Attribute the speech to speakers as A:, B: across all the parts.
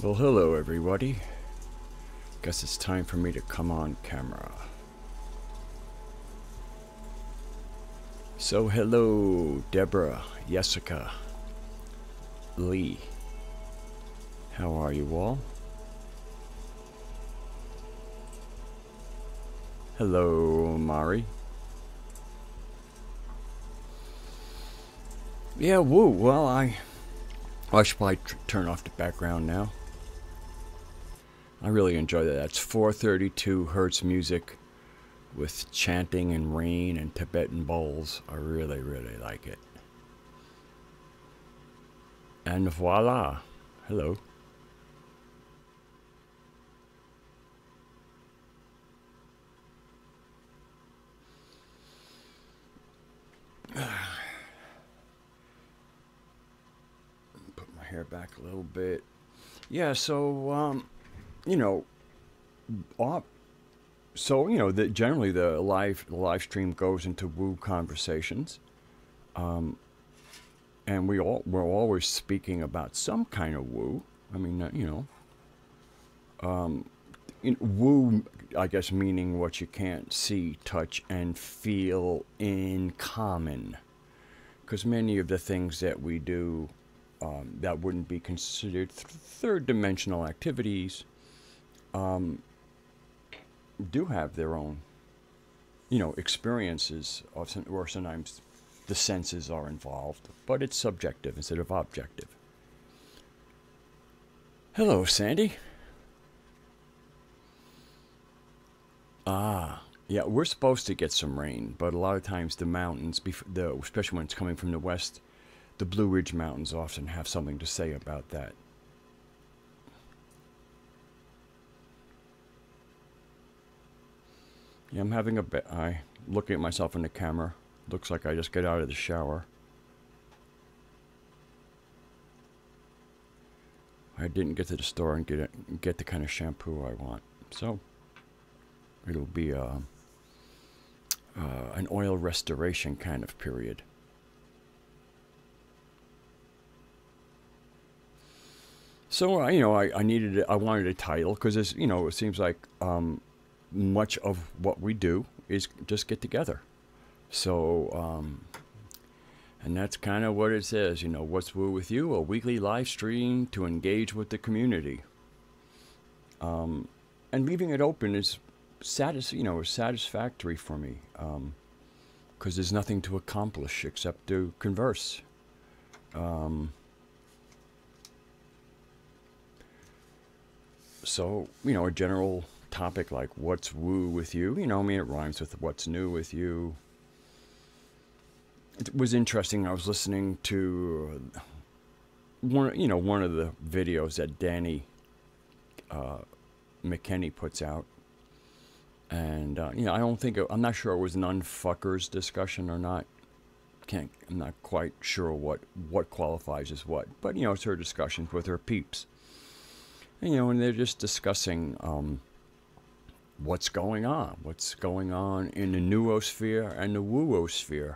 A: Well, hello everybody. Guess it's time for me to come on camera. So hello, Deborah, Jessica, Lee. How are you all? Hello, Mari. Yeah, woo. Well, I should probably turn off the background now. I really enjoy that. That's 432 hertz music with chanting and rain and Tibetan bowls. I really, really like it. And voila. Hello. Put my hair back a little bit. Yeah, so, you know, generally the live stream goes into woo conversations, and we're always speaking about some kind of woo. I mean, woo, I guess, meaning what you can't see, touch, and feel in common. Because many of the things that we do that wouldn't be considered third dimensional activities do have their own, experiences, or sometimes the senses are involved, but it's subjective instead of objective. Hello, Sandy. Yeah, we're supposed to get some rain, but a lot of times the mountains, especially when it's coming from the west, the Blue Ridge Mountains often have something to say about that. Yeah, I'm having looking at myself in the camera. Looks like I just got out of the shower. I didn't get to the store and get the kind of shampoo I want, so it'll be an oil restoration kind of period. So I wanted a title because it seems like much of what we do is just get together. So and that's kind of what it says. What's Woo with You? A weekly live stream to engage with the community. And leaving it open is satisfactory for me, because there's nothing to accomplish except to converse. So, a general topic like what's woo with you, it rhymes with what's new with you. It was interesting. I was listening to one of the videos that Danny McKenney puts out. And, I'm not sure it was an unfuckers discussion or not. I'm not quite sure what qualifies as what. But, it's her discussions with her peeps. And they're just discussing what's going on in the noosphere and the woosphere.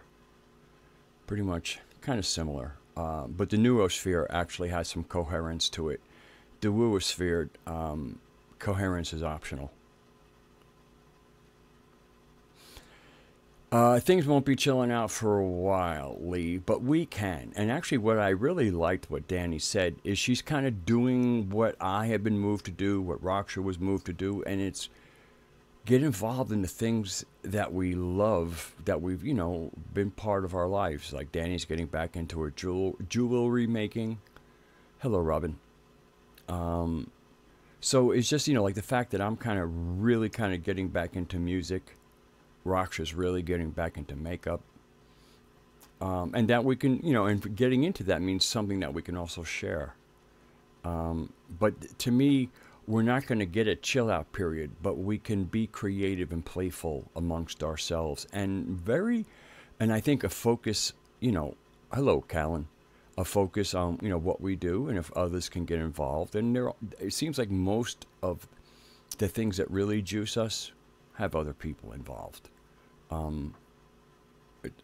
A: Pretty much kind of similar. But the noosphere actually has some coherence to it. The woosphere, coherence is optional. Things won't be chilling out for a while, Lee, but we can. And actually what I really liked what Danny said is she's kind of doing what I have been moved to do, what Raksha was moved to do, and it's get involved in the things that we love, that we've, been part of our lives. Like Danny's getting back into her jewelry making. Hello, Robin. So it's just, like the fact that I'm really getting back into music. Raksha's really getting back into makeup. And that we can, and getting into that means something that we can also share. But to me, we're not going to get a chill out period, but we can be creative and playful amongst ourselves. And I think a focus, hello, Callan, a focus on, what we do and if others can get involved. And it seems like most of the things that really juice us have other people involved. A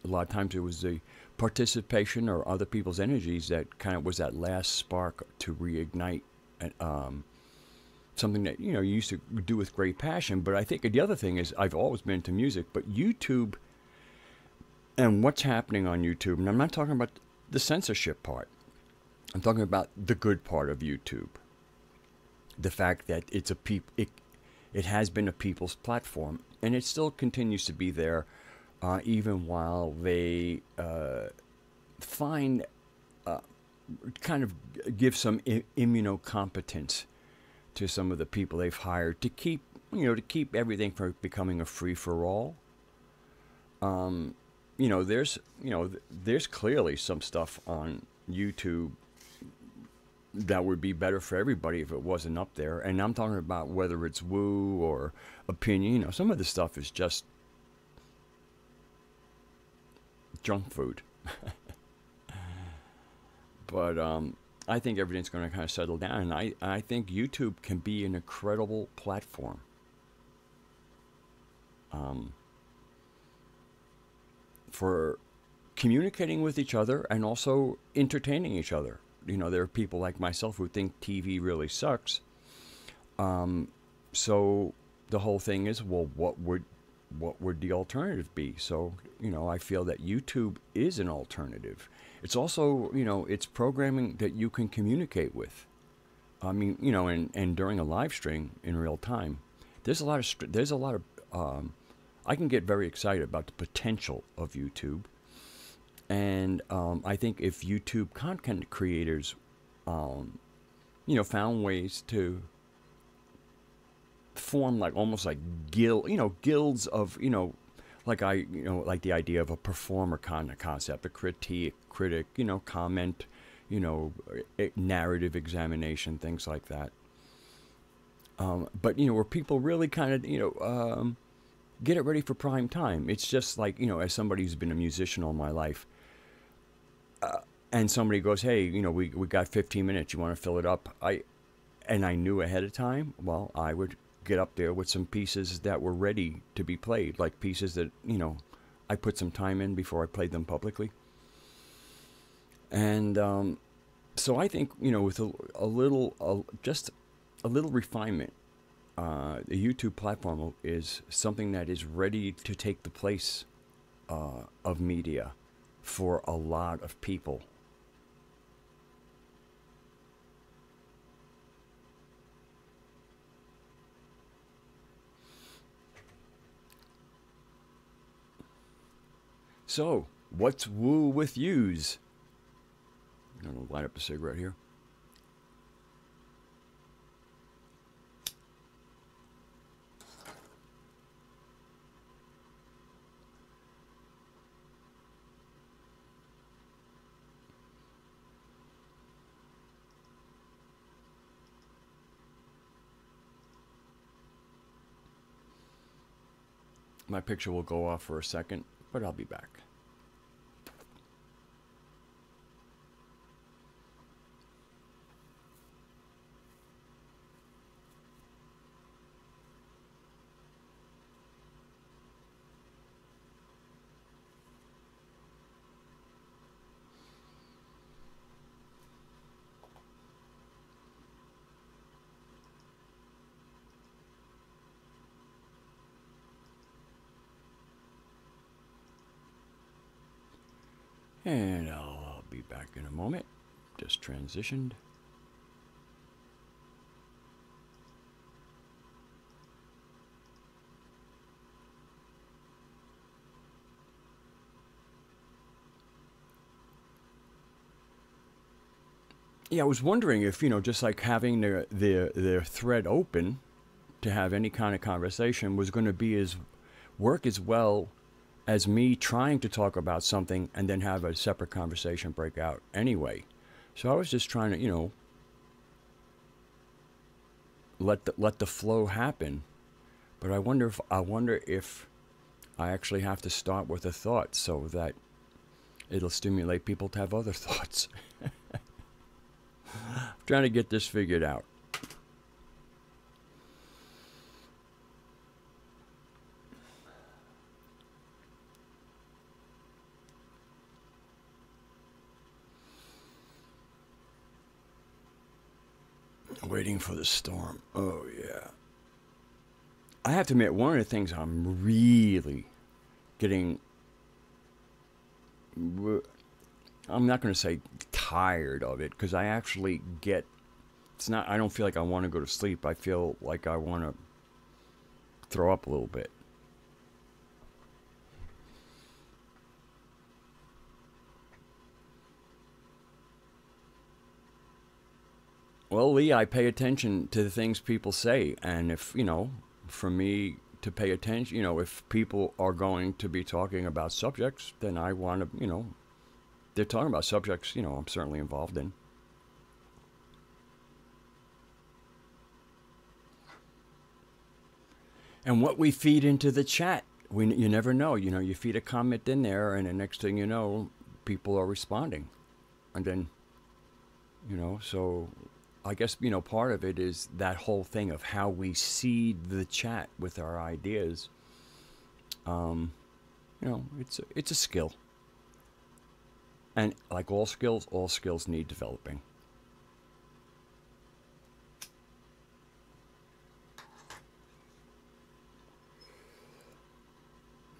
A: lot of times it was the participation or other people's energies that kind of was that last spark to reignite something that you used to do with great passion. But I think the other thing is I've always been into music, but YouTube and what's happening on YouTube, and I'm not talking about the censorship part. I'm talking about the good part of YouTube. The fact that it has been a people's platform, and it still continues to be there, even while they find kind of give some immunocompetence to some of the people they've hired to keep everything from becoming a free for all. There's clearly some stuff on YouTube that would be better for everybody if it wasn't up there. And I'm talking about whether it's woo or opinion. Some of the stuff is just junk food. But I think everything's going to kind of settle down. And I think YouTube can be an incredible platform. For communicating with each other and also entertaining each other. There are people like myself who think TV really sucks. So the whole thing is, well, what would the alternative be? So, I feel that YouTube is an alternative. It's also, it's programming that you can communicate with. I mean, and during a live stream in real time, there's a lot of, I can get very excited about the potential of YouTube. And I think if YouTube content creators, found ways to form almost like guilds of, like the idea of a performer kind of concept, a critic, comment, narrative examination, things like that. But where people really kind of, get it ready for prime time. It's just like, as somebody who's been a musician all my life, and somebody goes, hey, we got 15 minutes, you want to fill it up? I knew ahead of time, well, I would get up there with some pieces that were ready to be played, like pieces that, I put some time in before I played them publicly. And so I think, with just a little refinement, the YouTube platform is something that is ready to take the place of media for a lot of people. So, what's woo with yous? I'm going to light up a cigarette here. My picture will go off for a second, but I'll be back. And I'll be back in a moment. Just transitioned. Yeah, I was wondering if, just like having their thread open to have any kind of conversation was going to work as well as me trying to talk about something and then have a separate conversation break out anyway. So I was just trying to, let the flow happen. But I wonder if I actually have to start with a thought so that it'll stimulate people to have other thoughts. I'm trying to get this figured out. waiting for the storm. Oh, yeah. I have to admit, one of the things I'm really getting, I'm not going to say tired of it, because I actually get, it's not, I don't feel like I want to go to sleep. I feel like I want to throw up a little bit. Well, Lee, I pay attention to the things people say. And if, for me to pay attention, if people are going to be talking about subjects, then I want to, they're talking about subjects, I'm certainly involved in. And what we feed into the chat, you never know. You feed a comment in there, and the next thing you know, people are responding. And then, so I guess, part of it is that whole thing of how we seed the chat with our ideas. It's a skill. And like all skills need developing.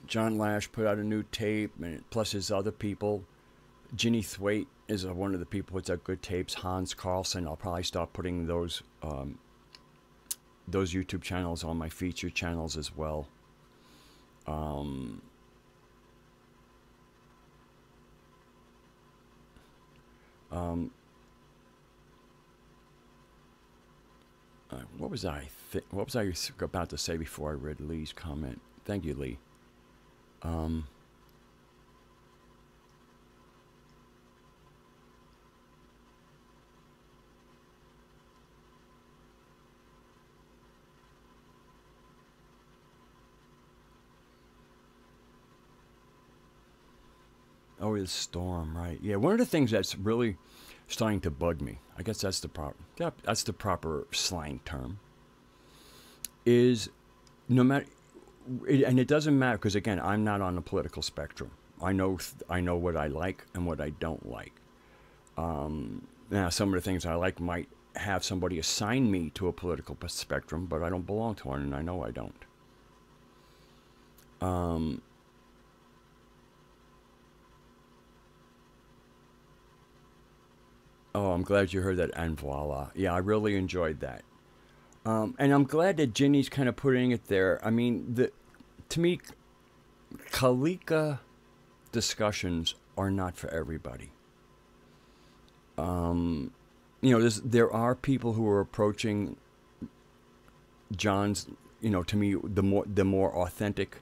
A: John Lash put out a new tape, and plus his other people. Ginny Thwaite is one of the people who puts out good tapes. Hans Carlson, I'll probably start putting those YouTube channels on my feature channels as well. What was I about to say before I read Lee's comment? Thank you, Lee. Oh, the storm, right? Yeah, one of the things that's really starting to bug me, I guess that's the proper slang term, is no matter, and it doesn't matter, because again, I'm not on the political spectrum. I know what I like and what I don't like. Now, some of the things I like might have somebody assign me to a political spectrum, but I don't belong to one, and I know I don't. Oh, I'm glad you heard that, and voila. Yeah, I really enjoyed that. And I'm glad that Ginny's kind of putting it there. I mean, to me, Kalika discussions are not for everybody. There are people who are approaching John's, to me, the more authentic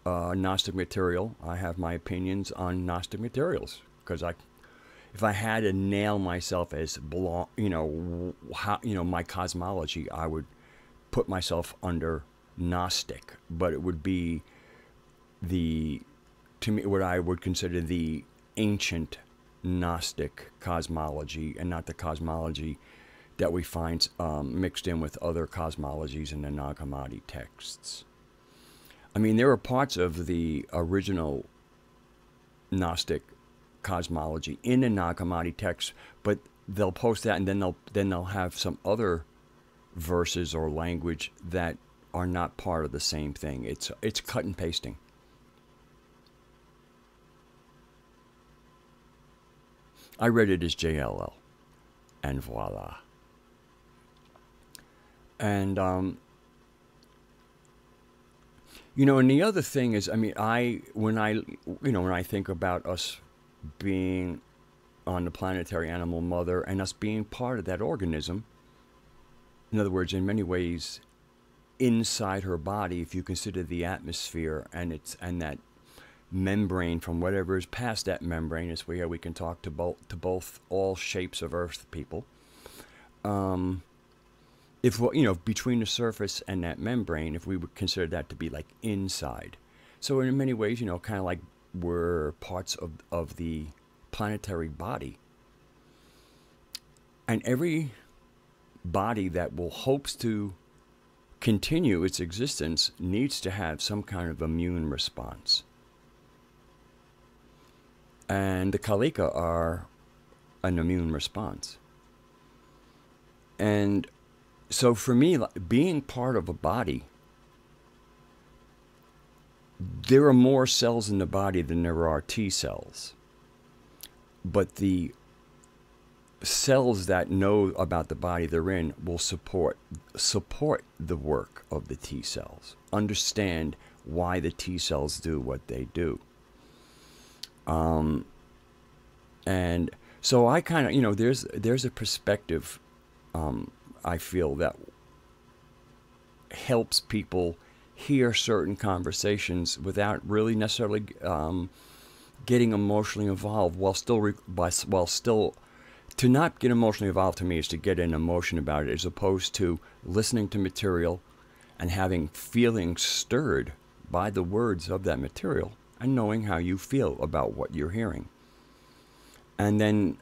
A: Gnostic material. I have my opinions on Gnostic materials, because if I had to nail myself as my cosmology, I would put myself under Gnostic, but it would be to me, what I would consider the ancient Gnostic cosmology, and not the cosmology that we find mixed in with other cosmologies in the Nag Hammadi texts. I mean, there are parts of the original Gnostic cosmology in the Nag Hammadi text, but they'll post that, and then they'll have some other verses or language that are not part of the same thing. It's cut and pasting. I read it as JLL, and voila. And and the other thing is, I mean, when I think about us being on the planetary animal mother and us being part of that organism, in other words, in many ways, inside her body, if you consider the atmosphere and that membrane from whatever is past that membrane, is where we can talk to both all shapes of Earth people. If between the surface and that membrane, if we would consider that to be like inside, so in many ways, kind of like we're parts of the planetary body, and every body that hopes to continue its existence needs to have some kind of immune response. And the Kalika are an immune response. And So for me, being part of a body, there are more cells in the body than there are T cells. But the cells that know about the body they're in will support the work of the T cells. Understand why the T cells do what they do. And so I kind of, there's a perspective I feel that helps people hear certain conversations without really necessarily getting emotionally involved, while still to not get emotionally involved to me is to get an emotion about it, as opposed to listening to material and having feelings stirred by the words of that material and knowing how you feel about what you're hearing. And then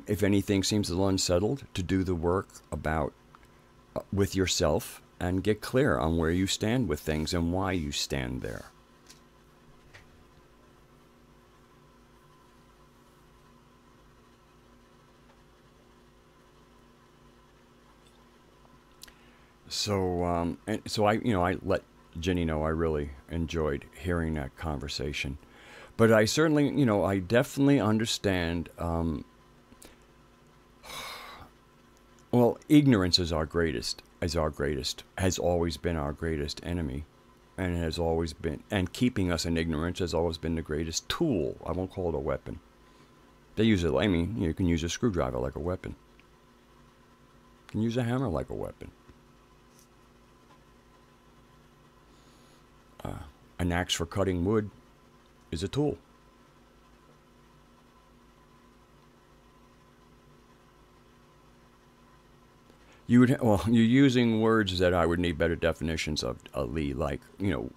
A: if anything seems a little unsettled, to do the work about with yourself and get clear on where you stand with things and why you stand there. So, I let Jenny know I really enjoyed hearing that conversation. But I certainly, I definitely understand. Well, ignorance is our greatest, has always been our greatest enemy, and has always been, and keeping us in ignorance has always been the greatest tool. I won't call it a weapon. They use it, you can use a screwdriver like a weapon. You can use a hammer like a weapon. An axe for cutting wood is a tool. You're using words that I would need better definitions of, Lee. Like,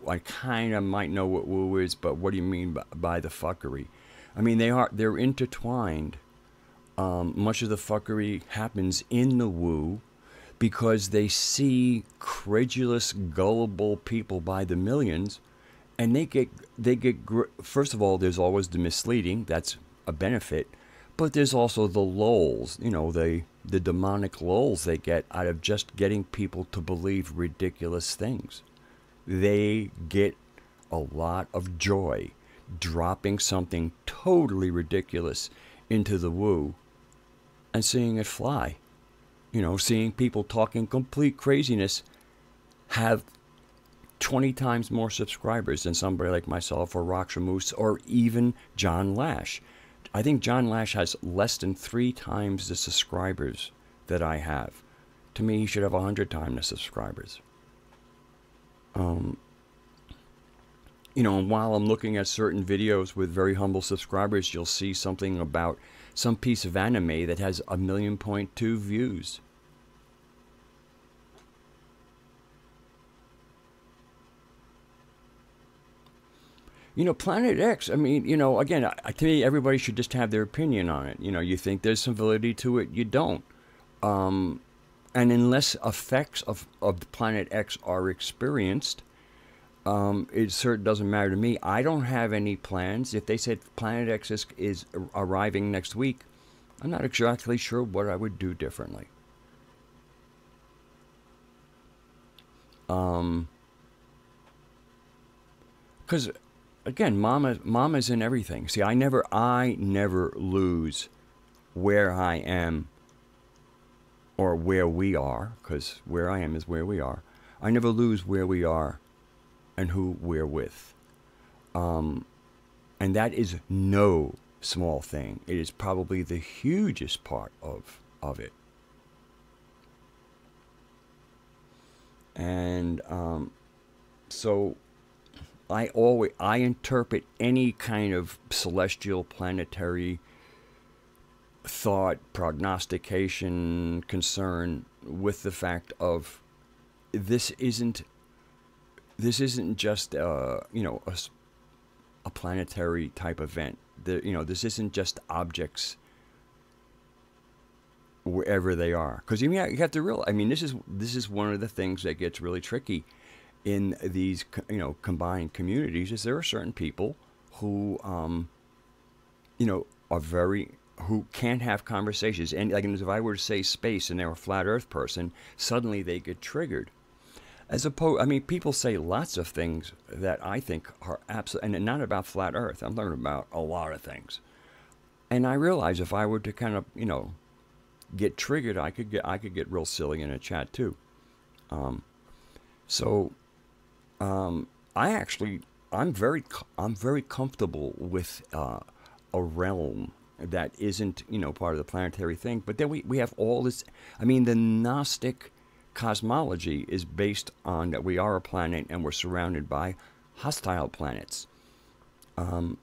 A: I kind of might know what woo is, but what do you mean by the fuckery? I mean, they're intertwined. Much of the fuckery happens in the woo, because they see credulous, gullible people by the millions, and they get. First of all, there's always the misleading. That's a benefit, but there's also the lulls. The demonic lulls they get out of just getting people to believe ridiculous things. They get a lot of joy dropping something totally ridiculous into the woo and seeing it fly. Seeing people talking complete craziness have 20 times more subscribers than somebody like myself or Raksha Moose or even John Lash. I think John Lash has less than 3 times the subscribers that I have. To me, he should have 100 times the subscribers. And while I'm looking at certain videos with very humble subscribers, you'll see something about some piece of anime that has 1.2 million views. Planet X, I mean, again, to me, everybody should just have their opinion on it. You think there's some validity to it, you don't. And unless effects of Planet X are experienced, it certainly doesn't matter to me. I don't have any plans. If they said Planet X is arriving next week, I'm not exactly sure what I would do differently. Because, again, Mama's in everything. See, I never lose where I am or where we are, because where I am is where we are. I never lose where we are and who we're with. And that is no small thing. It is probably the hugest part of it. And so I interpret any kind of celestial, planetary thought, prognostication, concern with the fact of this isn't just a planetary type event. This isn't just objects wherever they are. Because you have to realize, this is one of the things that gets really tricky in these combined communities. Is there are certain people who are very who can't have conversations. And like if I were to say space and they're a flat Earth person, suddenly they get triggered. As opposed, I mean, people say lots of things that I think are absolutely, and not about flat Earth. I'm talking about a lot of things. And I realize if I were to kind of, get triggered, I could get real silly in a chat too. Um, so I actually, I'm very comfortable with a realm that isn't, part of the planetary thing. But then we have all this. I mean, the Gnostic cosmology is based on that we are a planet and we're surrounded by hostile planets. Um,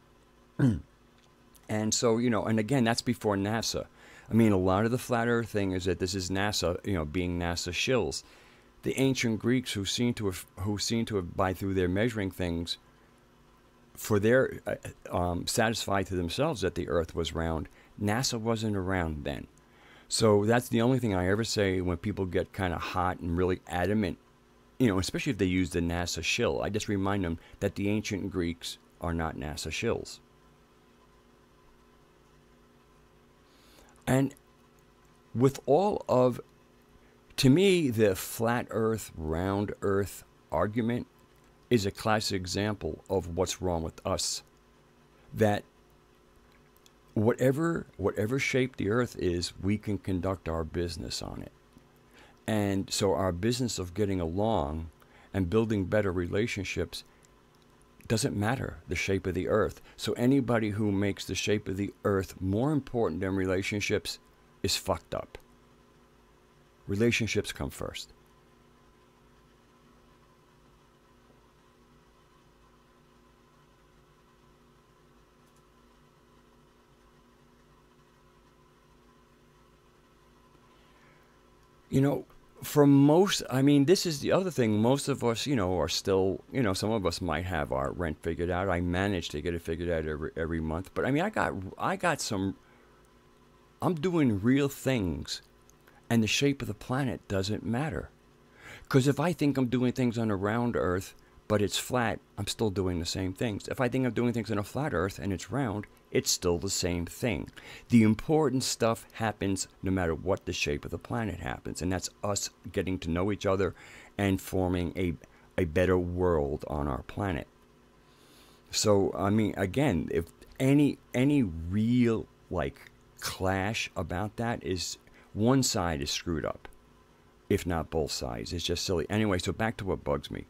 A: and so, and again, that's before NASA. I mean, a lot of the flat Earth thing is that this is NASA, being NASA shills. The ancient Greeks who seem to have by through their measuring things for their satisfied to themselves that the Earth was round. NASA wasn't around then. So that's the only thing I ever say when people get kind of hot and really adamant, especially if they use the NASA shill. I just remind them that the ancient Greeks are not NASA shills. And with all of, to me, the flat Earth, round Earth argument is a classic example of what's wrong with us. That whatever shape the Earth is, we can conduct our business on it. And so our business of getting along and building better relationships doesn't matter the shape of the Earth. So anybody who makes the shape of the Earth more important than relationships is fucked up. Relationships come first. You know, for most, I mean, this is the other thing. Most of us, are still, some of us might have our rent figured out. I managed to get it figured out every month. But I mean, I got some, I'm doing real things, and the shape of the planet doesn't matter. Because if I think I'm doing things on a round Earth, but it's flat, I'm still doing the same things. If I think I'm doing things on a flat Earth and it's round, it's still the same thing. The important stuff happens no matter what the shape of the planet happens. And that's us getting to know each other and forming a better world on our planet. So, I mean, again, if any real, like, clash about that is one side is screwed up, if not both sides. It's just silly. Anyway, so back to what bugs me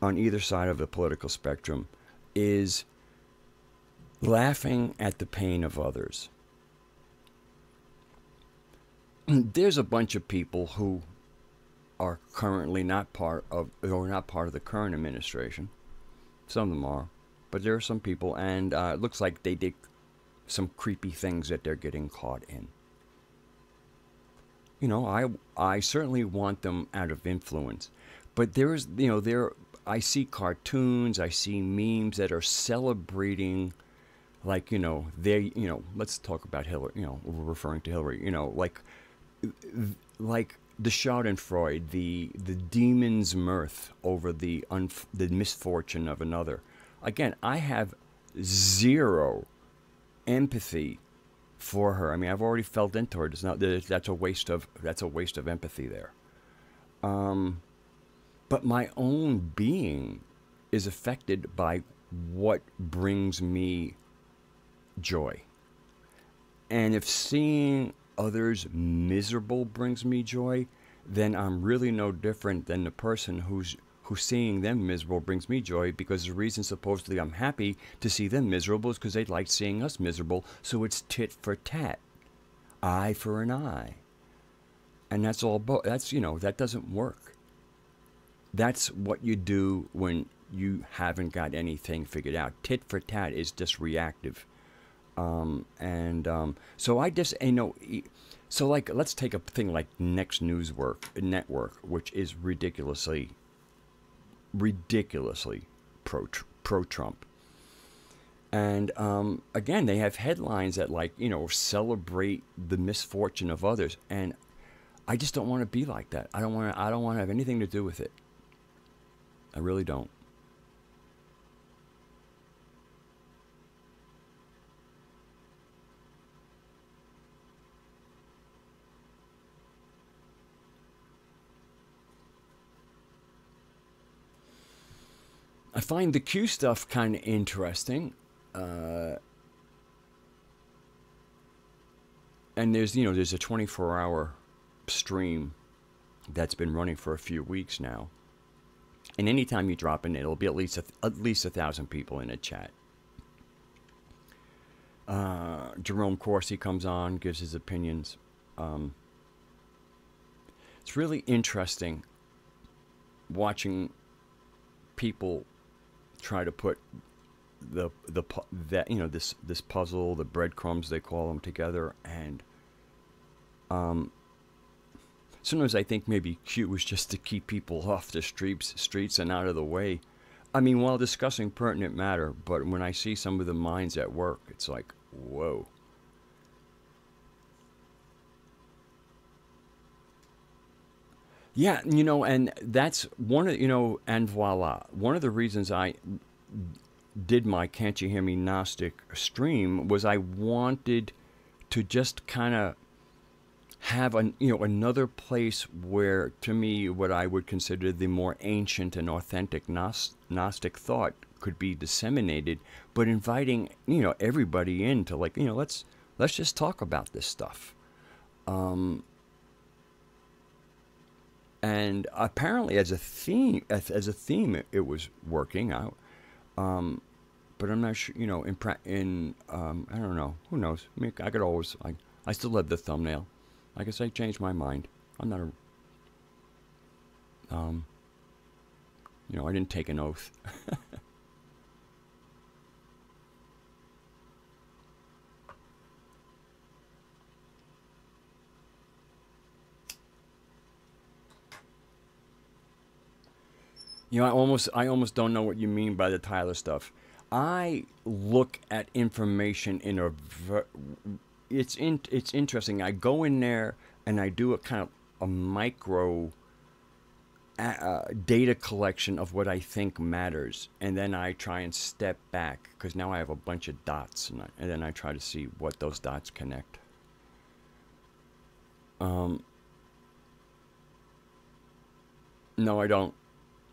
A: on either side of the political spectrum is laughing at the pain of others. There's a bunch of people who are currently not part of, or not part of the current administration. Some of them are, but there are some people, and it looks like they did some creepy things that they're getting caught in. I certainly want them out of influence, but I see cartoons, I see memes that are celebrating, like, let's talk about Hillary, we're referring to Hillary, like the Schadenfreude, the demon's mirth over the misfortune of another. Again, I have zero empathy for her. I mean, I've already felt into her. It's not that's a waste of empathy there. But my own being is affected by what brings me joy. And if seeing others miserable brings me joy, then I'm really no different than the person who's seeing them miserable brings me joy, because the reason supposedly I'm happy to see them miserable is because they like seeing us miserable. So it's tit for tat, eye for an eye. And that's all, that doesn't work. That's what you do when you haven't got anything figured out. Tit for tat is just reactive. So I just, so like, let's take a thing like Next Network, which is ridiculously pro-Trump. And again, they have headlines that, like, celebrate the misfortune of others, and I just don't want to be like that. I don't want to have anything to do with it. I really don't. I find the Q stuff kind of interesting. And there's a 24-hour stream that's been running for a few weeks now. And anytime you drop in, it'll be at least 1,000 people in a chat. Jerome Corsi comes on, gives his opinions. It's really interesting watching people try to put this puzzle, the breadcrumbs they call them, together, and sometimes I think maybe Q was just to keep people off the streets and out of the way. I mean, while discussing pertinent matter, but when I see some of the minds at work, it's like, whoa. Yeah, and that's one of, and voila. One of the reasons I did my Can't You Hear Me Gnostic stream was I wanted to just kind of have another place where, to me, what I would consider the more ancient and authentic Gnostic thought could be disseminated, but inviting everybody in to, like, let's just talk about this stuff. And apparently, as a theme, it was working out. But I'm not sure, I don't know. Who knows? I mean, I could always, I still have the thumbnail. I guess I changed my mind. I'm not I didn't take an oath. I almost don't know what you mean by the Tyler stuff. I look at information in a it's interesting. I go in there and I do a kind of a micro data collection of what I think matters, and then I try and step back because now I have a bunch of dots, and then I try to see what those dots connect. No, I don't.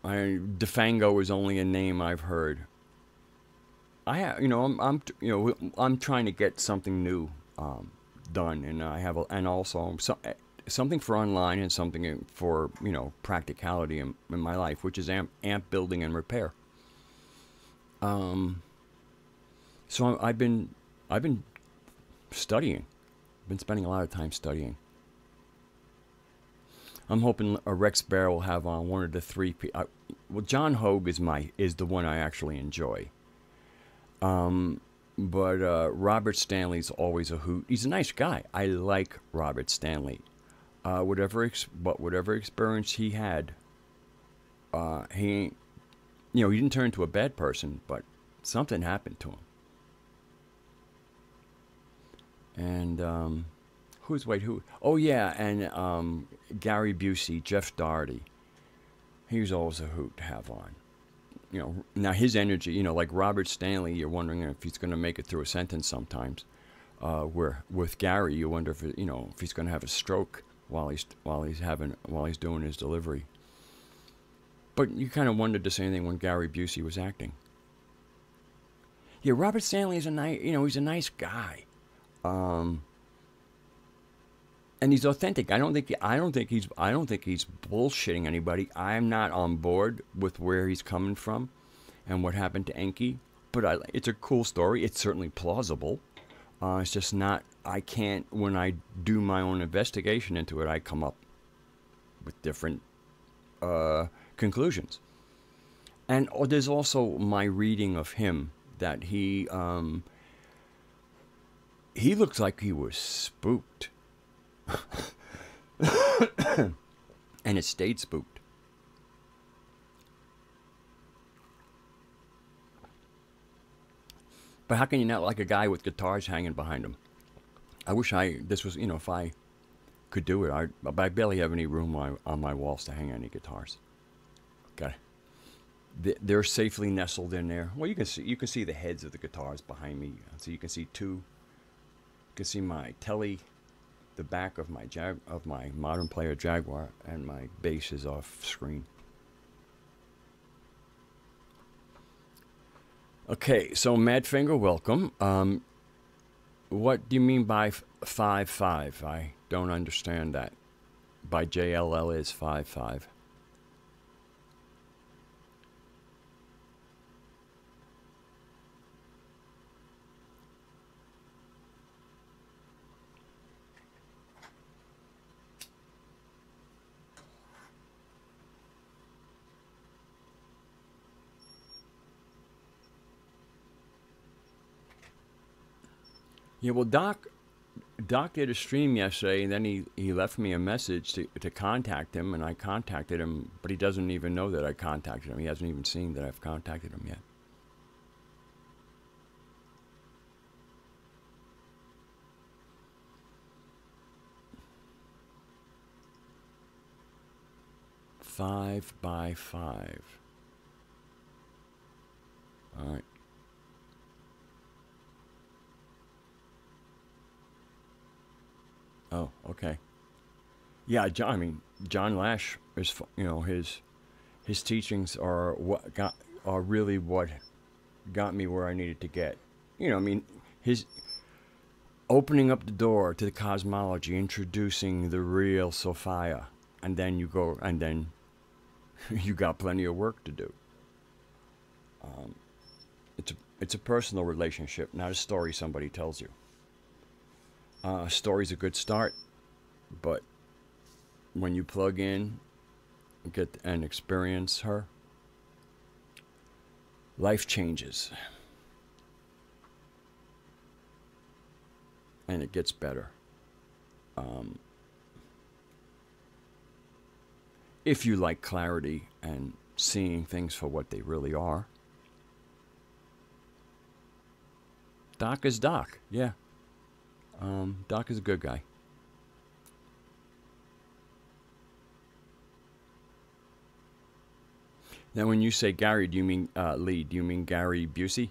A: Defango is only a name I've heard. I have, I'm trying to get something new done, and I have, and also something for online and something for practicality in my life, which is amp building and repair. So I've been studying, been spending a lot of time studying. I'm hoping Rex Bear will have on one of the three. Well, John Hogue is the one I actually enjoy. But Robert Stanley's always a hoot. He's a nice guy. I like Robert Stanley. Whatever experience he had, he didn't turn into a bad person, but something happened to him. And who? Oh yeah, and Gary Busey, Jeff Doherty. He was always a hoot to have on. Now his energy, like Robert Stanley, you're wondering if he's going to make it through a sentence sometimes. Where with Gary, you wonder if he's going to have a stroke while he's doing his delivery. But you kind of wondered the same thing when Gary Busey was acting. Yeah, Robert Stanley is he's a nice guy. And he's authentic. I don't think he's bullshitting anybody. I'm not on board with where he's coming from and what happened to Enki, but it's a cool story. It's certainly plausible. It's just not. I can't. When I do my own investigation into it, I come up with different conclusions. And there's also my reading of him that he looks like he was spooked. And it stayed spooked. But how can you not like a guy with guitars hanging behind him? I wish this was, if I could do it. But I barely have any room on my walls to hang any guitars. Okay. They're safely nestled in there. Well, you can see the heads of the guitars behind me. So you can see two. You can see my Tele, the back of my modern player Jaguar, and my bass is off screen. Okay, so Madfinger, welcome. What do you mean by 5 5? I don't understand that. By JLL is 5 5. Yeah, well, Doc did a stream yesterday, and then he left me a message to contact him, and I contacted him, but he doesn't even know that I contacted him. He hasn't even seen that I've contacted him yet. Five by five. All right. Oh, okay. Yeah, John. I mean, John Lash is. His teachings are really what got me where I needed to get. I mean, his opening up the door to the cosmology, introducing the real Sophia, and then you got plenty of work to do. Um, it's a personal relationship, not a story somebody tells you. A story's a good start, but when you plug in, get and experience her, life changes, and it gets better. Um, if you like clarity and seeing things for what they really are. Doc is Doc, yeah. Doc is a good guy. Now, when you say Gary, do you mean Lee? Do you mean Gary Busey?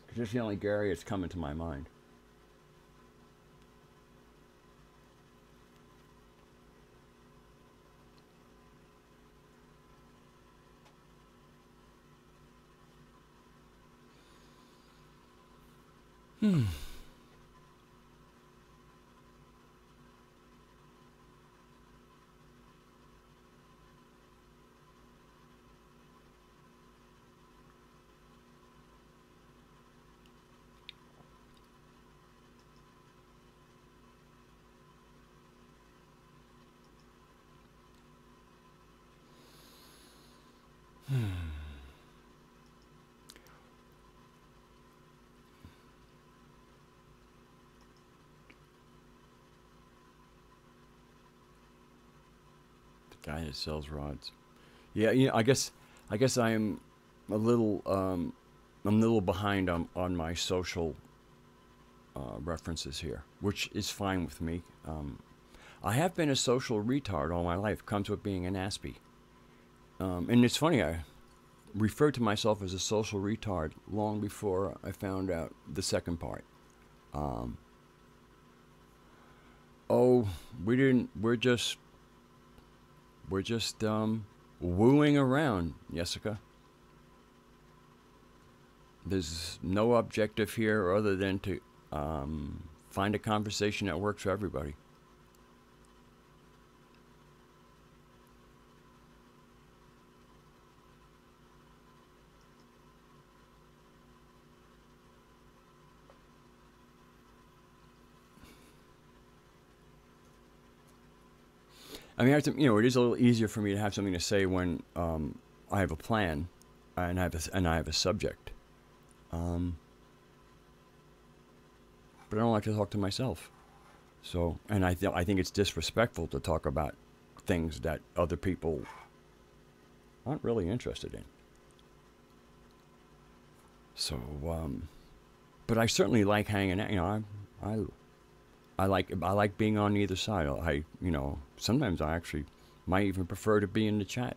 A: Because that's the only Gary that's coming to my mind. Hmm. The guy that sells rods. Yeah, I guess I am a little I'm a little behind on my social references here, which is fine with me. I have been a social retard all my life. Comes with being an Aspie. And it's funny, I referred to myself as a social retard long before I found out the second part. Um, oh, we didn't. We're just wooing around, Jessica. There's no objective here other than to find a conversation that works for everybody. I mean, it is a little easier for me to have something to say when I have a plan and I have a subject. Um, but I don't like to talk to myself. So, and I think it's disrespectful to talk about things that other people aren't really interested in. So, but I certainly like hanging out. I like being on either side. Sometimes I actually might even prefer to be in the chat.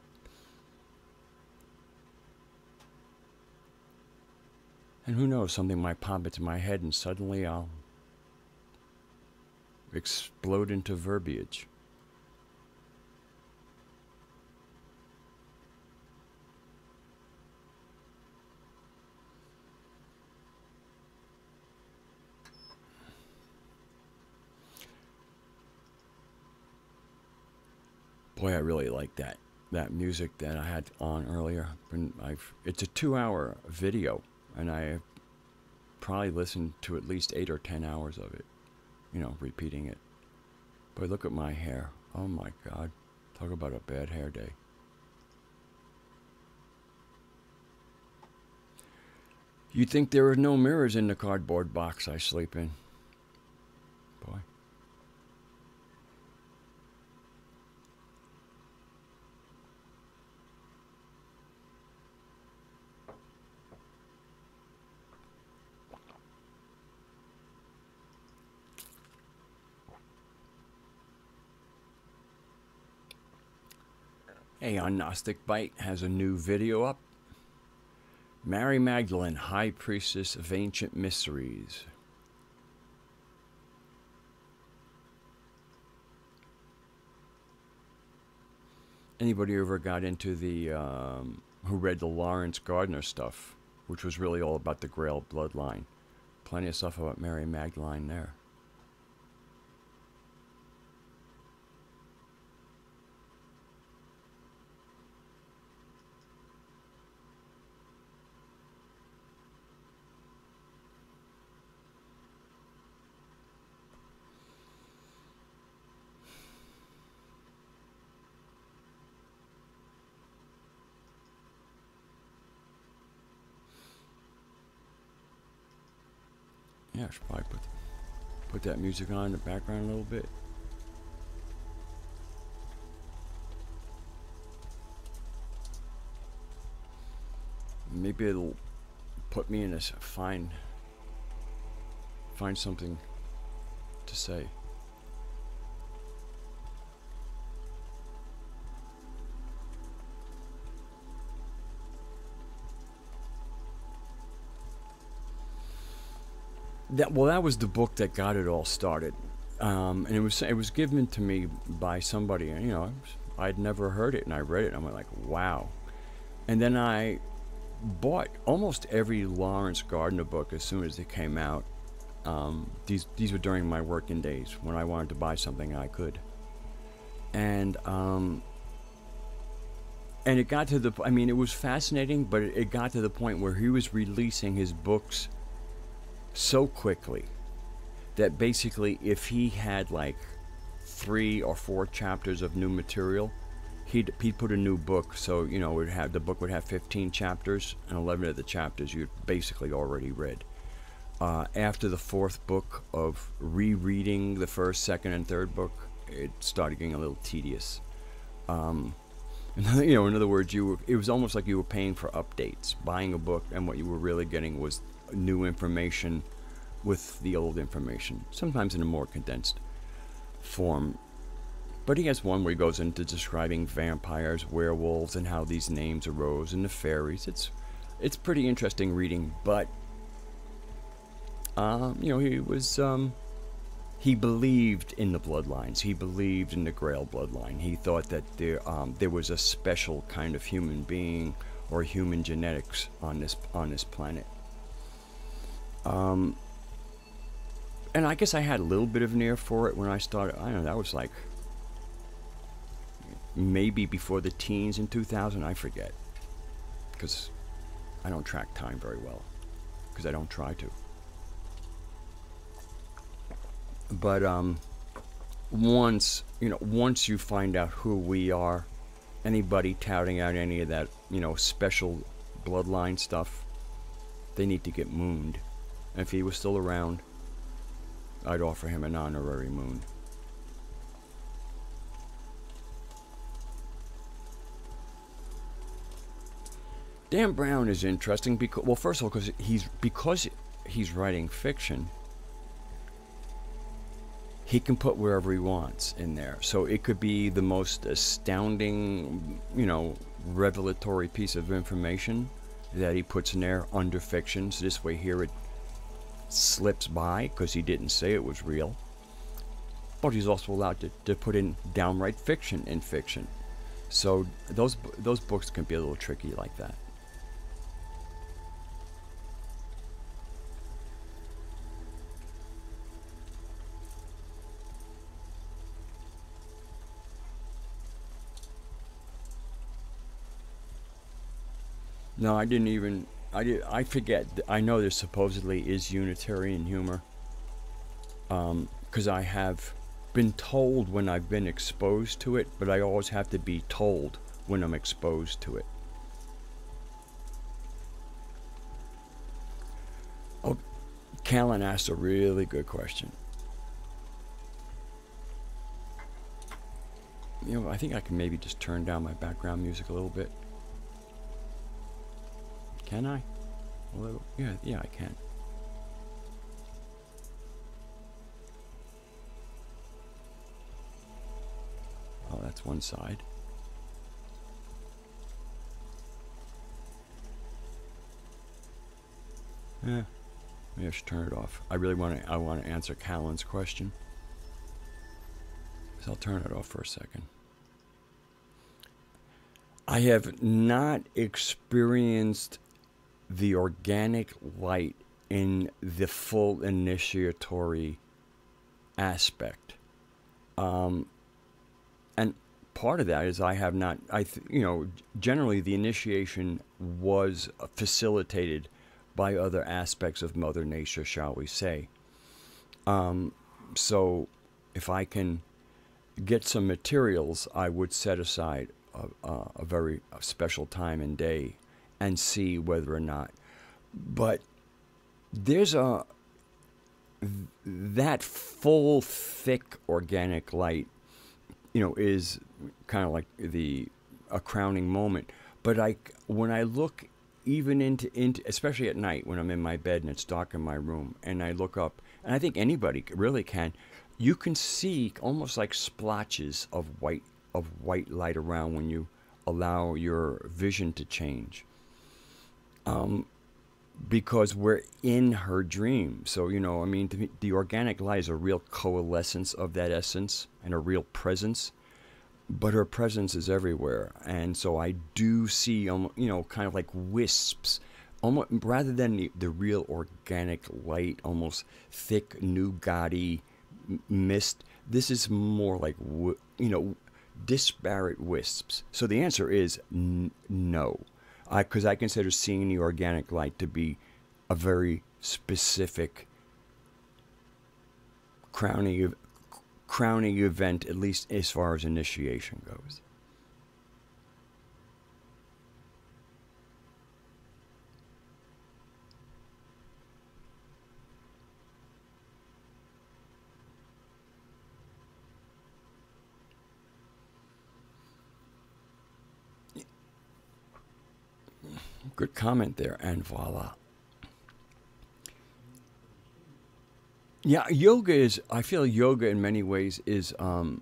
A: And who knows, something might pop into my head and suddenly I'll explode into verbiage. Boy, I really like that music that I had on earlier. It's a 2-hour video, and I have probably listened to at least 8 or 10 hours of it. Repeating it. But look at my hair. Oh my God. Talk about a bad hair day. You'd think there were no mirrors in the cardboard box I sleep in. Boy. Hey, on Gnostic Bite has a new video up. Mary Magdalene, High Priestess of Ancient Mysteries. Anybody ever got into who read the Lawrence Gardner stuff, which was really all about the Grail bloodline? Plenty of stuff about Mary Magdalene there. Yeah, I should probably put that music on in the background a little bit. Maybe it'll put me in a find something to say. That was the book that got it all started, and it was given to me by somebody. I'd never heard it, and I read it, and I'm like, wow. And then I bought almost every Lawrence Gardner book as soon as they came out. These were during my working days when I wanted to buy something I could, and it got to it was fascinating, but it got to the point where he was releasing his books so quickly that basically if he had like 3 or 4 chapters of new material, he'd put a new book. So the book would have 15 chapters, and 11 of the chapters you'd basically already read. After the 4th book of rereading the 1st, 2nd, and 3rd book, it started getting a little tedious. In other words, it was almost like you were paying for updates, buying a book, and what you were really getting was new information with the old information, sometimes in a more condensed form. But he has one where he goes into describing vampires, werewolves, and how these names arose, and the fairies. It's pretty interesting reading, but he believed in the bloodlines. He believed in the Grail bloodline. He thought that there was a special kind of human being or human genetics on this planet. And I guess I had a little bit of an ear for it when I started. I don't know, that was like maybe before the teens in 2000, I forget, because I don't track time very well, because I don't try to. But once you find out who we are, anybody touting out any of that special bloodline stuff, they need to get mooned. And if he was still around, I'd offer him an honorary moon. Dan Brown is interesting because, well, first of all, because he's writing fiction, he can put wherever he wants in there. So it could be the most astounding, revelatory piece of information that he puts in there under fiction. So this way here it slips by because he didn't say it was real. But he's also allowed to put in downright fiction in fiction. So those books can be a little tricky like that. No, I didn't even. I forget. I know there supposedly is Unitarian humor. Because I have been told when I've been exposed to it, but I always have to be told when I'm exposed to it. Oh, Callan asked a really good question. You know, I think I can maybe just turn down my background music a little bit. Can I? A little? Yeah, I can. Oh, that's one side. Yeah, maybe I should turn it off. I really want to answer Callan's question. So I'll turn it off for a second. I have not experienced the organic light in the full initiatory aspect. And part of that is I have not, generally the initiation was facilitated by other aspects of Mother Nature, shall we say. So if I can get some materials, I would set aside a very special time and day and see whether or not. But there's that full, thick organic light, is kind of like a crowning moment. But when I look even into especially at night when I'm in my bed and it's dark in my room, and I look up, and I think anybody really can, you can see almost like splotches of white light around when you allow your vision to change. Because we're in her dream. So, to me, the organic light is a real coalescence of that essence and a real presence. But her presence is everywhere. And so I do see, kind of like wisps, almost, rather than the real organic light, almost thick, nougat-y mist. This is more like, disparate wisps. So the answer is no. Because I consider seeing the organic light to be a very specific crowning event, at least as far as initiation goes. Good comment there, and voila. Yeah, I feel yoga in many ways is, a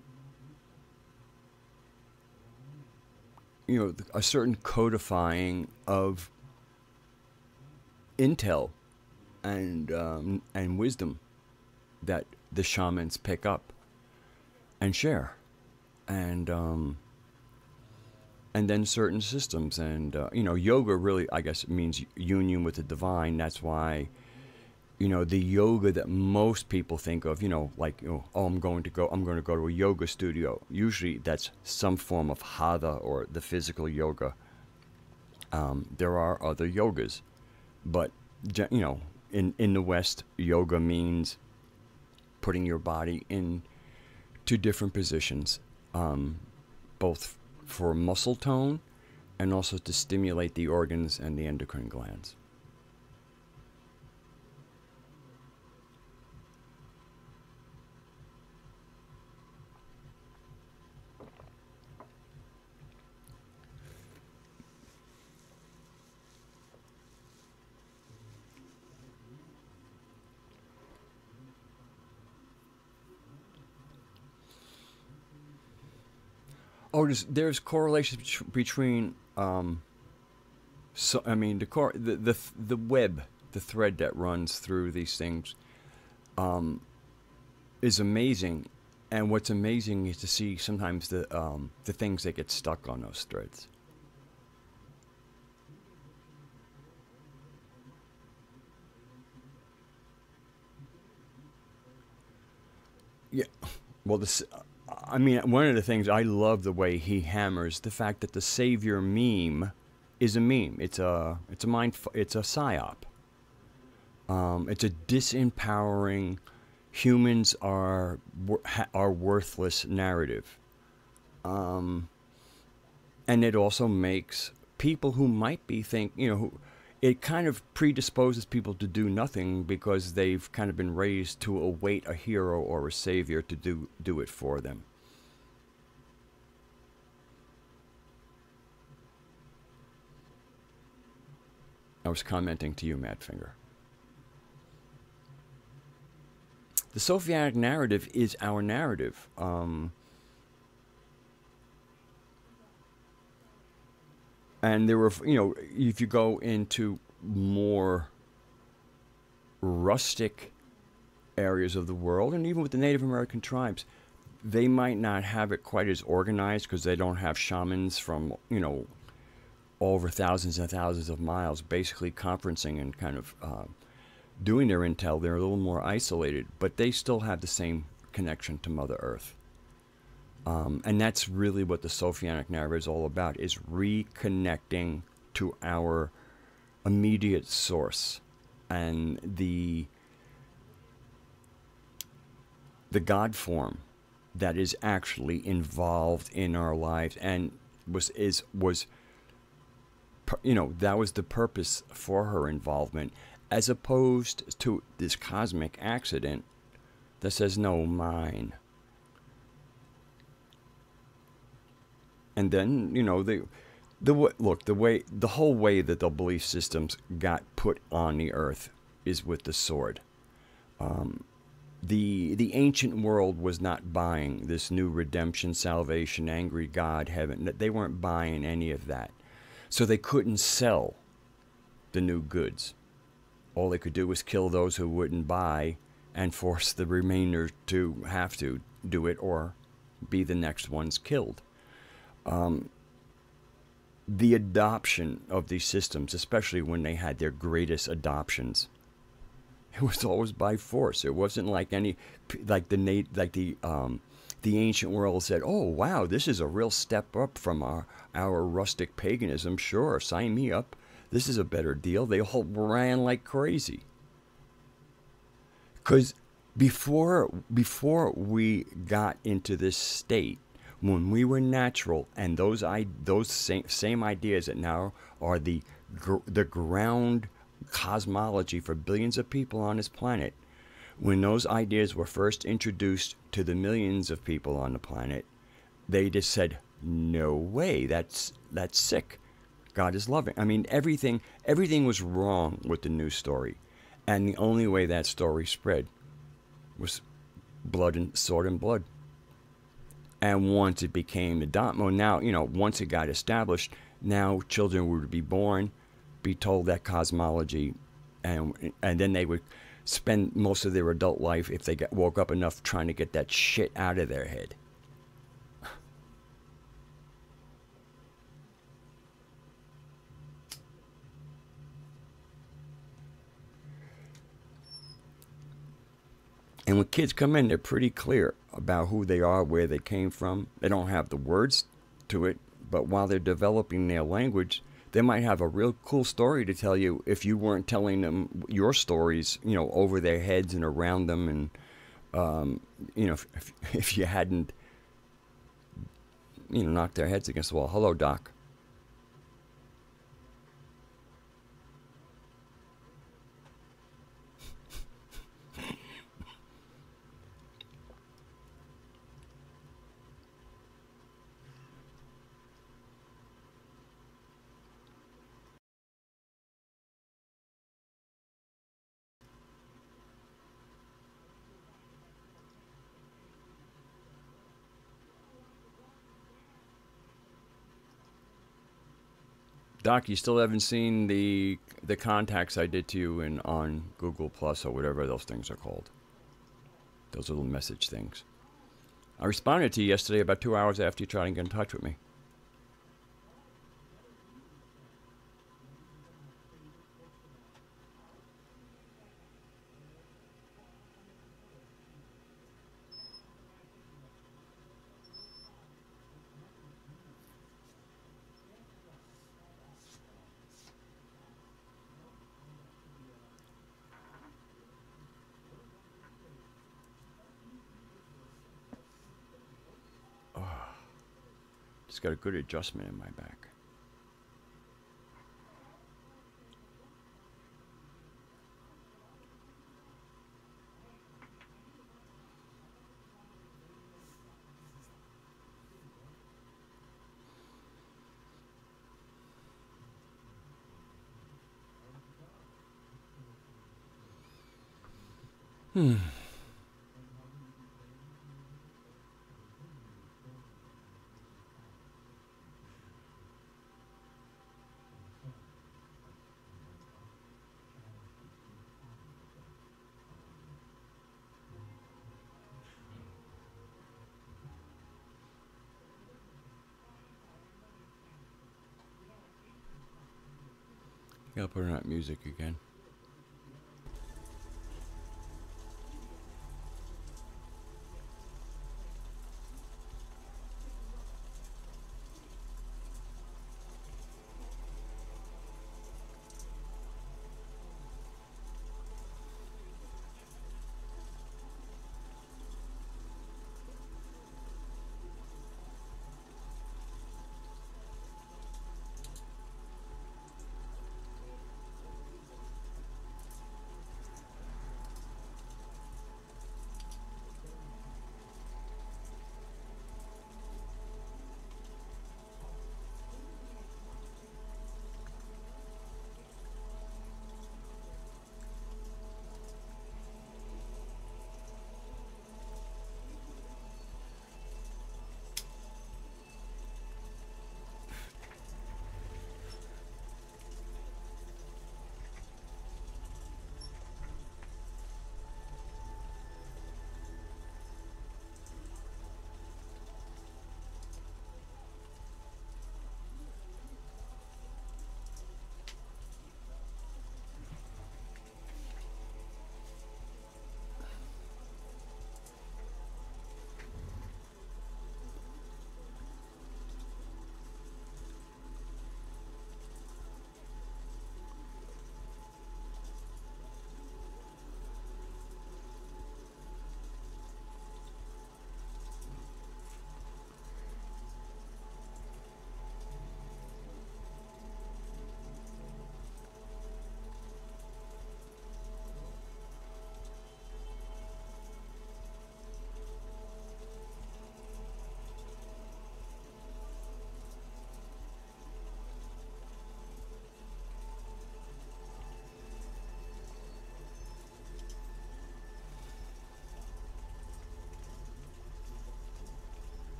A: certain codifying of intel and wisdom that the shamans pick up and share. And then certain systems, and yoga really, I guess, means union with the divine. That's why, the yoga that most people think of, I'm going to go to a yoga studio. Usually, that's some form of hatha or the physical yoga. There are other yogas, but in the West, yoga means putting your body in two different positions, both for muscle tone and also to stimulate the organs and the endocrine glands. Oh, there's correlations between, the web, the thread that runs through these things, is amazing, and what's amazing is to see sometimes the things that get stuck on those threads. Yeah, well, one of the things I love the way he hammers the fact that the savior meme is a meme. It's a it's a psyop. It's a disempowering, humans are worthless narrative. And it also makes people who might be it kind of predisposes people to do nothing because they've kind of been raised to await a hero or a savior to do it for them. I was commenting to you, Madfinger. The Sophianic narrative is our narrative. And there were, if you go into more rustic areas of the world, and even with the Native American tribes, they might not have it quite as organized because they don't have shamans from, over thousands and thousands of miles basically conferencing and kind of doing their intel. They're a little more isolated, but they still have the same connection to Mother Earth. And that's really what the Sophianic narrative is all about, is reconnecting to our immediate source and the God form that is actually involved in our lives and was that was the purpose for her involvement, as opposed to this cosmic accident that says, no, mine. And then, the whole way that the belief systems got put on the earth is with the sword. The ancient world was not buying this new redemption, salvation, angry God, heaven. They weren't buying any of that. So they couldn't sell the new goods. All they could do was kill those who wouldn't buy and force the remainder to have to do it or be the next ones killed. The adoption of these systems, especially when they had their greatest adoptions, it was always by force. It wasn't like the ancient world said, "Oh wow, this is a real step up from our rustic paganism. Sure, sign me up. This is a better deal." They all ran like crazy. Because before we got into this state, when we were natural, and those same ideas that now are the ground cosmology for billions of people on this planet, when those ideas were first introduced to the millions of people on the planet, they just said, "No way, that's sick. God is loving." I mean, everything was wrong with the new story, and the only way that story spread was blood and sword and blood. And once it became the dogma, now, once it got established, now children would be born, be told that cosmology, and then they would spend most of their adult life, if they woke up enough, trying to get that shit out of their head. And when kids come in, they're pretty clear about who they are, where they came from. They don't have the words to it, but while they're developing their language, they might have a real cool story to tell you if you weren't telling them your stories, over their heads and around them, and if you hadn't, knocked their heads against the wall. Hello, Doc. Doc, you still haven't seen the contacts I did to you on Google Plus or whatever those things are called. Those little message things. I responded to you yesterday about 2 hours after you tried to get in touch with me. got a good adjustment in my back. Gotta put on that music again.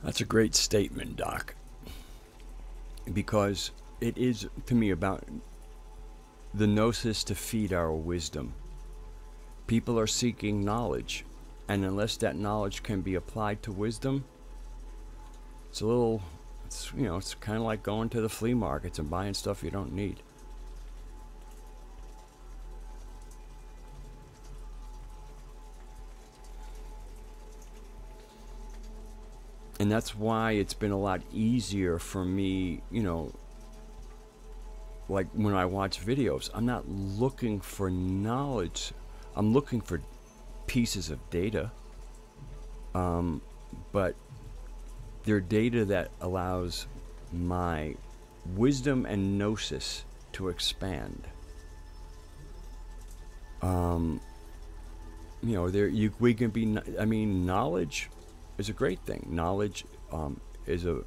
A: That's a great statement, Doc, because it is, to me, about the gnosis to feed our wisdom. People are seeking knowledge, and unless that knowledge can be applied to wisdom, it's a little, it's kind of like going to the flea markets and buying stuff you don't need. And that's why it's been a lot easier for me, like when I watch videos, I'm not looking for knowledge. I'm looking for pieces of data. But they're data that allows my wisdom and gnosis to expand. We can be, knowledge is a great thing. Knowledge is a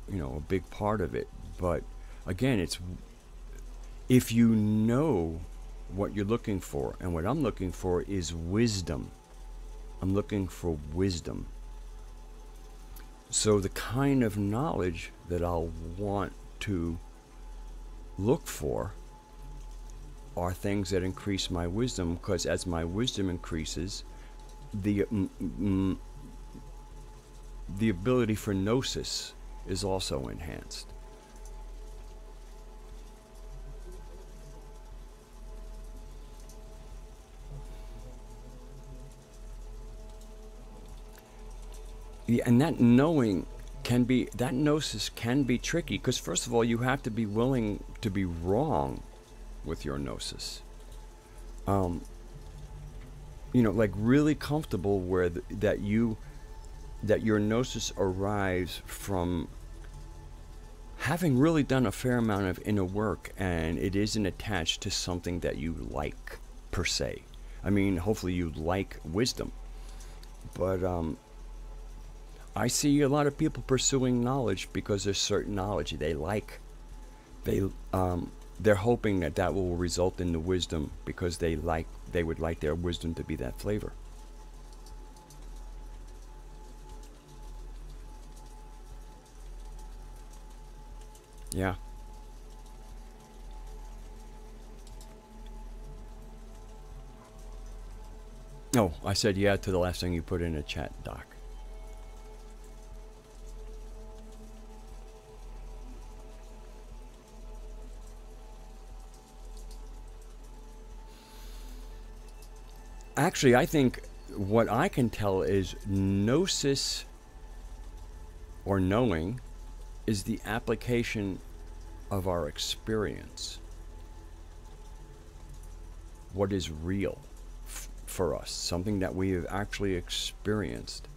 A: big part of it. But again, it's if you know what you're looking for, and what I'm looking for is wisdom. I'm looking for wisdom. So the kind of knowledge that I'll want to look for are things that increase my wisdom, because as my wisdom increases, the ability for gnosis is also enhanced. Yeah, and that knowing that gnosis can be tricky, because first of all, you have to be willing to be wrong with your gnosis. um, like really comfortable where that your gnosis arrives from having really done a fair amount of inner work, and it isn't attached to something that you like per se. I mean, hopefully you like wisdom, but I see a lot of people pursuing knowledge because there's certain knowledge they like. They they're hoping that that will result in the wisdom because they would like their wisdom to be that flavor. Yeah. Oh, I said yeah to the last thing you put in a chat, Doc. Actually, I think what I can tell is gnosis or knowing is the application of our experience. What is real for us, something that we have actually experienced.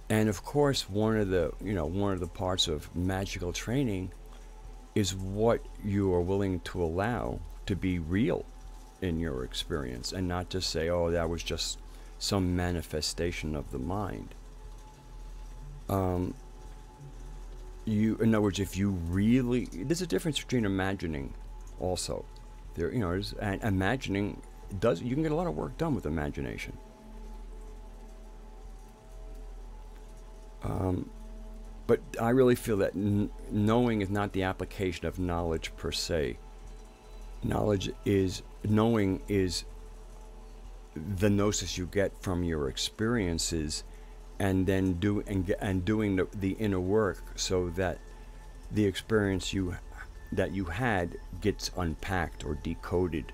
A: And of course, one of the parts of magical training is what you are willing to allow to be real in your experience, and not just say, oh, that was just some manifestation of the mind. In other words, if you really, there's a difference between imagining also. And imagining you can get a lot of work done with imagination. But I really feel that knowing is not the application of knowledge per se. Knowing is the gnosis you get from your experiences, and then doing the inner work so that the experience that you had gets unpacked or decoded.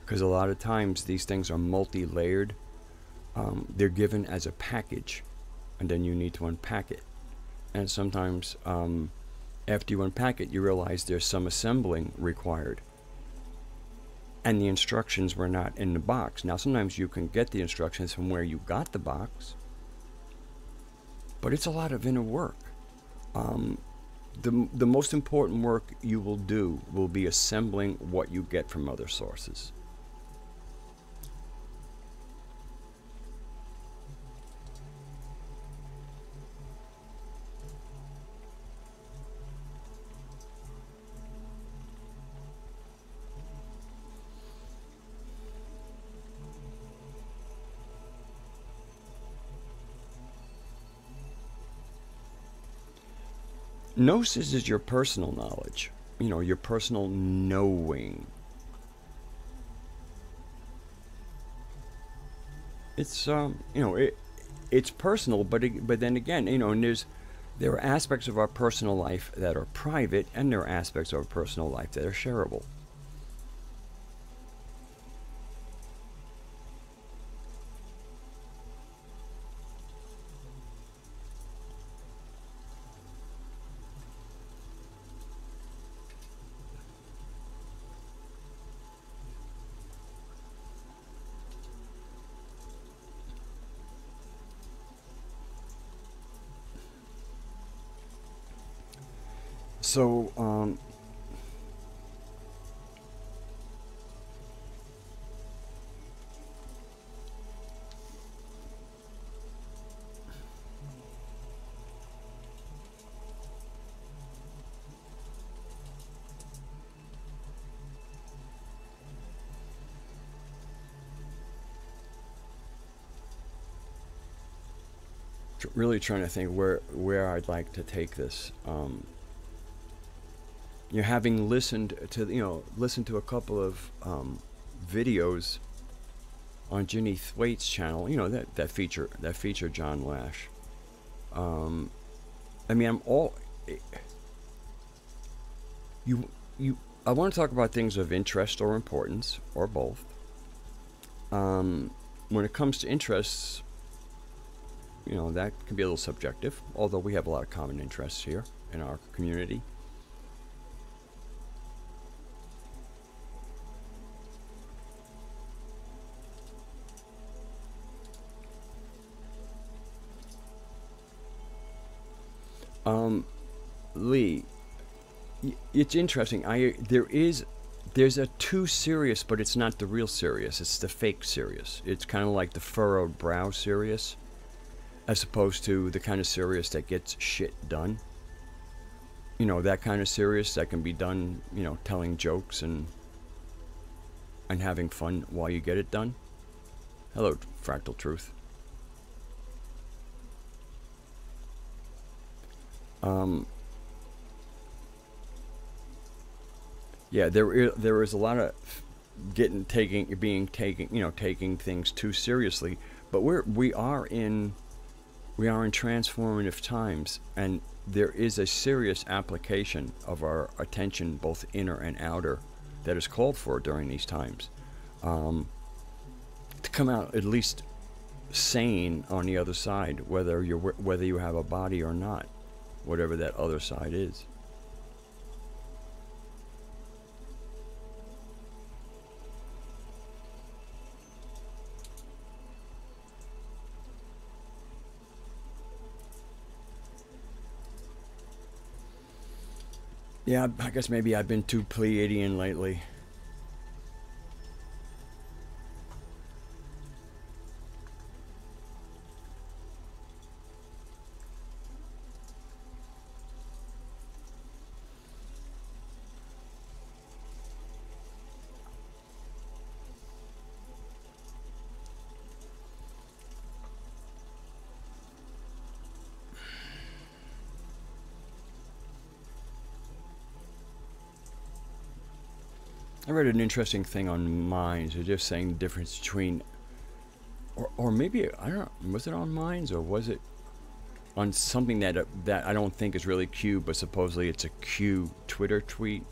A: Because a lot of times these things are multi-layered. They're given as a package, and then you need to unpack it. And sometimes after you unpack it, you realize there's some assembling required, and the instructions were not in the box. Now sometimes you can get the instructions from where you got the box, but it's a lot of inner work. The most important work you will do will be assembling what you get from other sources. Gnosis is your personal knowledge, your personal knowing. It's it's personal, but then again, and there are aspects of our personal life that are private, and there are aspects of our personal life that are shareable. So, really trying to think where I'd like to take this. Having listened to a couple of videos on Ginny Thwaites' channel, that feature John Lash. I mean, I want to talk about things of interest or importance, or both. When it comes to interests, that can be a little subjective, although we have a lot of common interests here in our community. Um, Lee, it's interesting. There's a too serious, but it's not the real serious. It's the fake serious. It's kind of like the furrowed brow serious, as opposed to the kind of serious that gets shit done. You know, that kind of serious that can be done, you know, telling jokes and having fun while you get it done. Hello, Fractal Truth. Um, yeah, there is a lot of taking things too seriously, but we are in transformative times, and there is a serious application of our attention, both inner and outer, that is called for during these times, to come out at least sane on the other side, whether you have a body or not, whatever that other side is. Yeah, I guess maybe I've been too Pleiadian lately. I read an interesting thing on Minds. They're just saying the difference between, or maybe I don't know. Was it on Minds or was it on something that I don't think is really Q, but supposedly it's a Q Twitter tweet?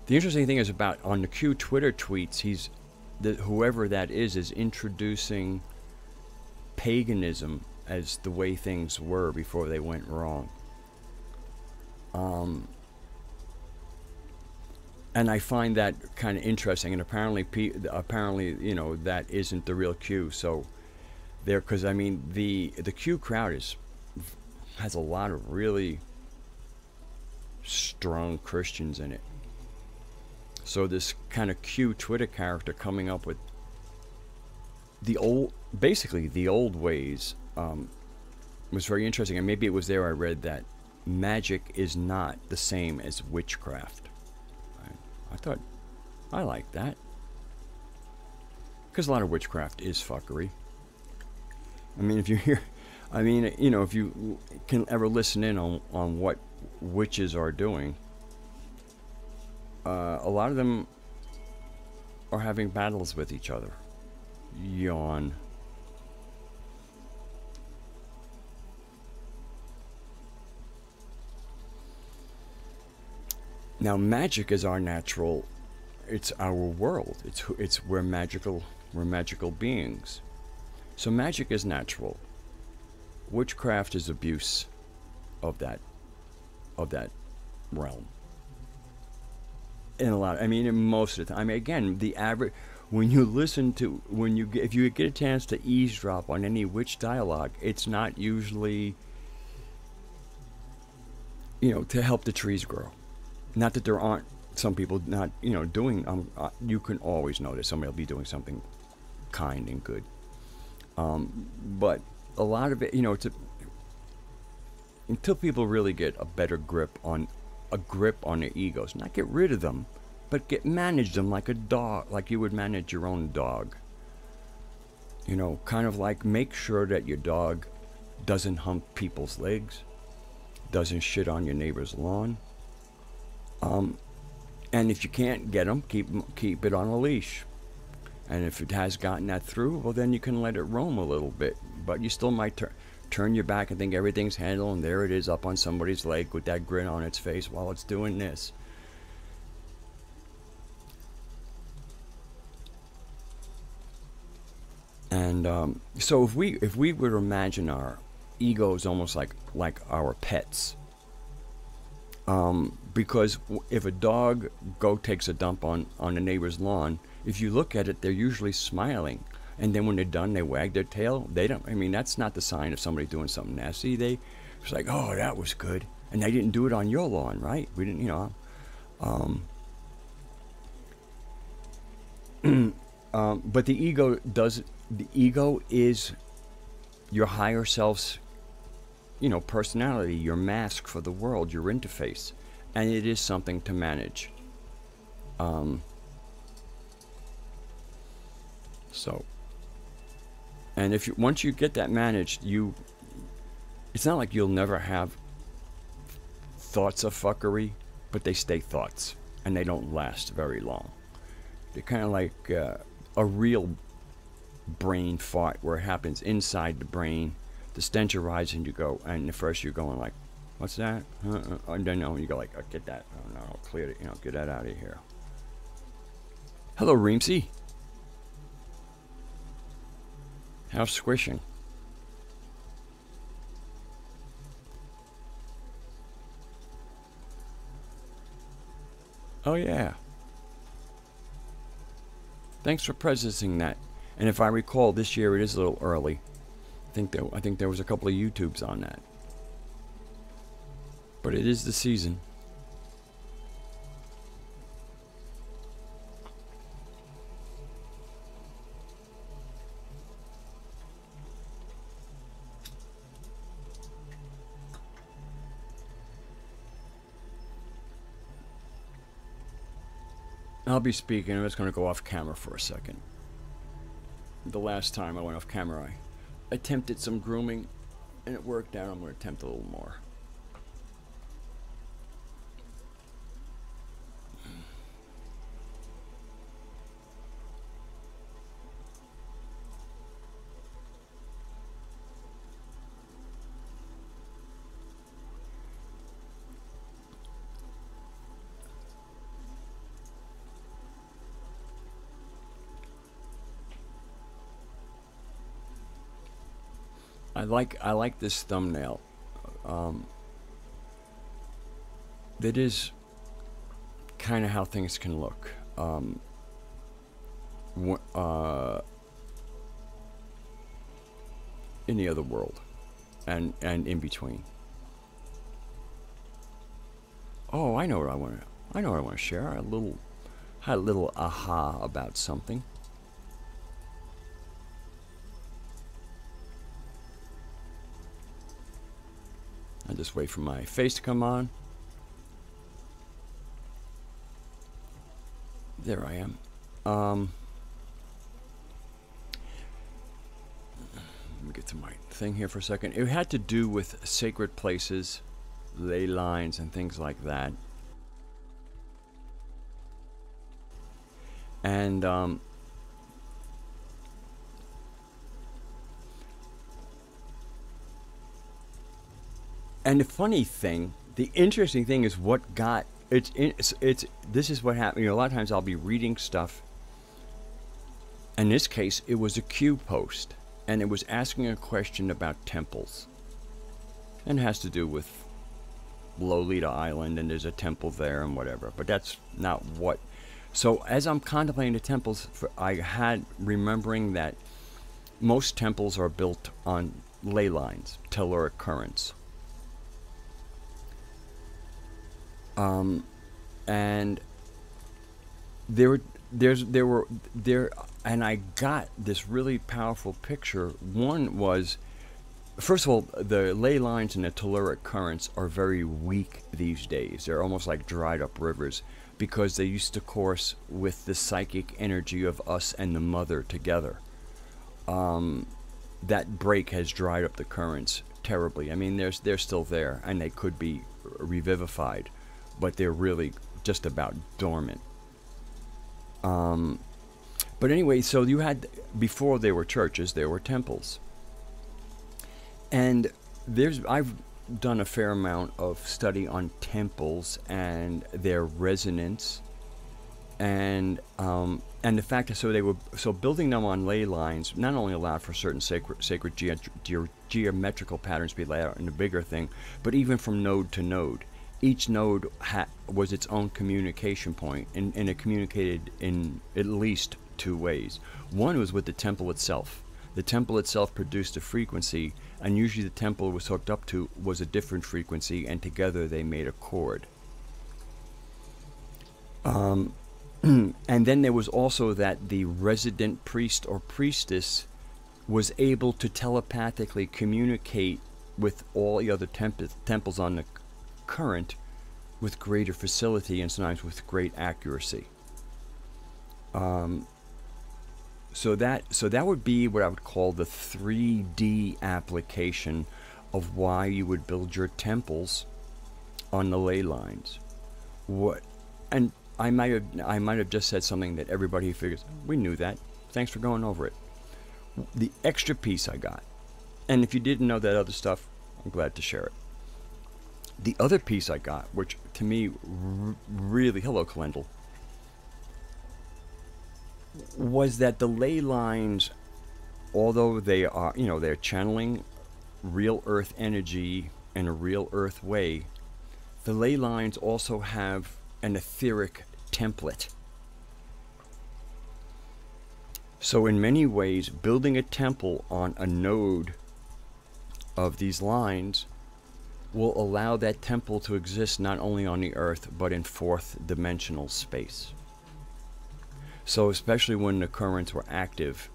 A: The interesting thing is about on the Q Twitter tweets, whoever that is introducing paganism as the way things were before they went wrong. And I find that kind of interesting. And apparently, you know, that isn't the real Q. So there, because I mean, the Q crowd has a lot of really strong Christians in it. So this kind of Q Twitter character coming up with basically the old ways, was very interesting. And maybe it was there I read that magic is not the same as witchcraft. I thought, I like that. Because a lot of witchcraft is fuckery. I mean, if you hear, I mean, you know, if you can ever listen in on what witches are doing, a lot of them are having battles with each other. Yawn. Now, magic is our natural. It's our world. We're magical beings. So magic is natural. Witchcraft is abuse of that realm. In a lot, I mean, in most of the time. I mean, again, the average. When you listen to, if you get a chance to eavesdrop on any witch dialogue, it's not usually, you know, to help the trees grow. Not that there aren't some people not, you know, doing. You can always notice somebody will be doing something kind and good. But a lot of it, you know, until people really get a better grip on their egos, not get rid of them, but manage them like a dog, like you would manage your own dog. You know, kind of like make sure that your dog doesn't hump people's legs, doesn't shit on your neighbor's lawn. And if you can't get them, keep it on a leash. And if it has gotten that through, well, then you can let it roam a little bit. But you still might turn your back and think everything's handled, and there it is up on somebody's leg with that grin on its face while it's doing this. And so if we were to imagine our egos almost like our pets, because if a dog takes a dump on a neighbor's lawn, if you look at it, they're usually smiling. And then when they're done, they wag their tail. They don't. I mean, that's not the sign of somebody doing something nasty. It's like, oh, that was good, and they didn't do it on your lawn, right? We didn't, but the ego does. The ego is your higher self's, personality, your mask for the world, your interface, and it is something to manage. So, and if you once you get that managed, it's not like you'll never have thoughts of fuckery, but they stay thoughts, and they don't last very long. They're kind of like a real brain fart where it happens inside the brain. The stench arises, and you go, and at first you're going like, "What's that?" And then you go like, oh, "Get that! Oh no, clear it! Get that out of here." Hello, Reemsy. How's squishing? Oh yeah. Thanks for presencing that. And if I recall, this year it is a little early. I think there was a couple of YouTubes on that. But it is the season. I'll be speaking. I'm just going to go off camera for a second. The last time I went off camera, I attempted some grooming, and it worked out. I'm going to attempt a little more. I like this thumbnail. That is kind of how things can look. In the other world, and in between. Oh, I know what I want to share. Had a little aha about something. I just wait for my face to come on. There I am. Let me get to my thing here for a second. It had to do with sacred places, ley lines, and things like that. And the funny thing, the interesting thing is what got it's this is what happened. A lot of times I'll be reading stuff. In this case, it was a Q post, and it was asking a question about temples, and it has to do with Lolita Island, and there's a temple there and whatever. But that's not what. So as I'm contemplating the temples, I had remembering that most temples are built on ley lines, telluric currents. And there, and I got this really powerful picture. One was, first of all, the ley lines and the telluric currents are very weak these days. They're almost like dried up rivers because they used to course with the psychic energy of us and the mother together. That break has dried up the currents terribly. I mean, they're still there, and they could be revivified, but they're really just about dormant. But anyway, so you had, before there were churches, there were temples. And I've done a fair amount of study on temples and their resonance, and the fact that so building them on ley lines not only allowed for certain sacred geometrical patterns to be laid out in the bigger thing, but even from node to node. Each node was its own communication point, and it communicated in at least two ways. One was with the temple itself. The temple itself produced a frequency, and usually the temple was hooked up to was a different frequency, and together they made a chord. And then there was also that the resident priest or priestess was able to telepathically communicate with all the other temples on the current with greater facility and sometimes with great accuracy. So that would be what I would call the 3D application of why you would build your temples on the ley lines. And I might have just said something that everybody figures, we knew that. Thanks for going over it. The extra piece I got, and if you didn't know that other stuff, I'm glad to share it. The other piece I got, which to me really, hello Kalendal, was that the ley lines, although they are, they're channeling real earth energy in a real earth way, the ley lines also have an etheric template. So in many ways, building a temple on a node of these lines will allow that temple to exist not only on the earth, but in fourth dimensional space. So especially when the currents were active,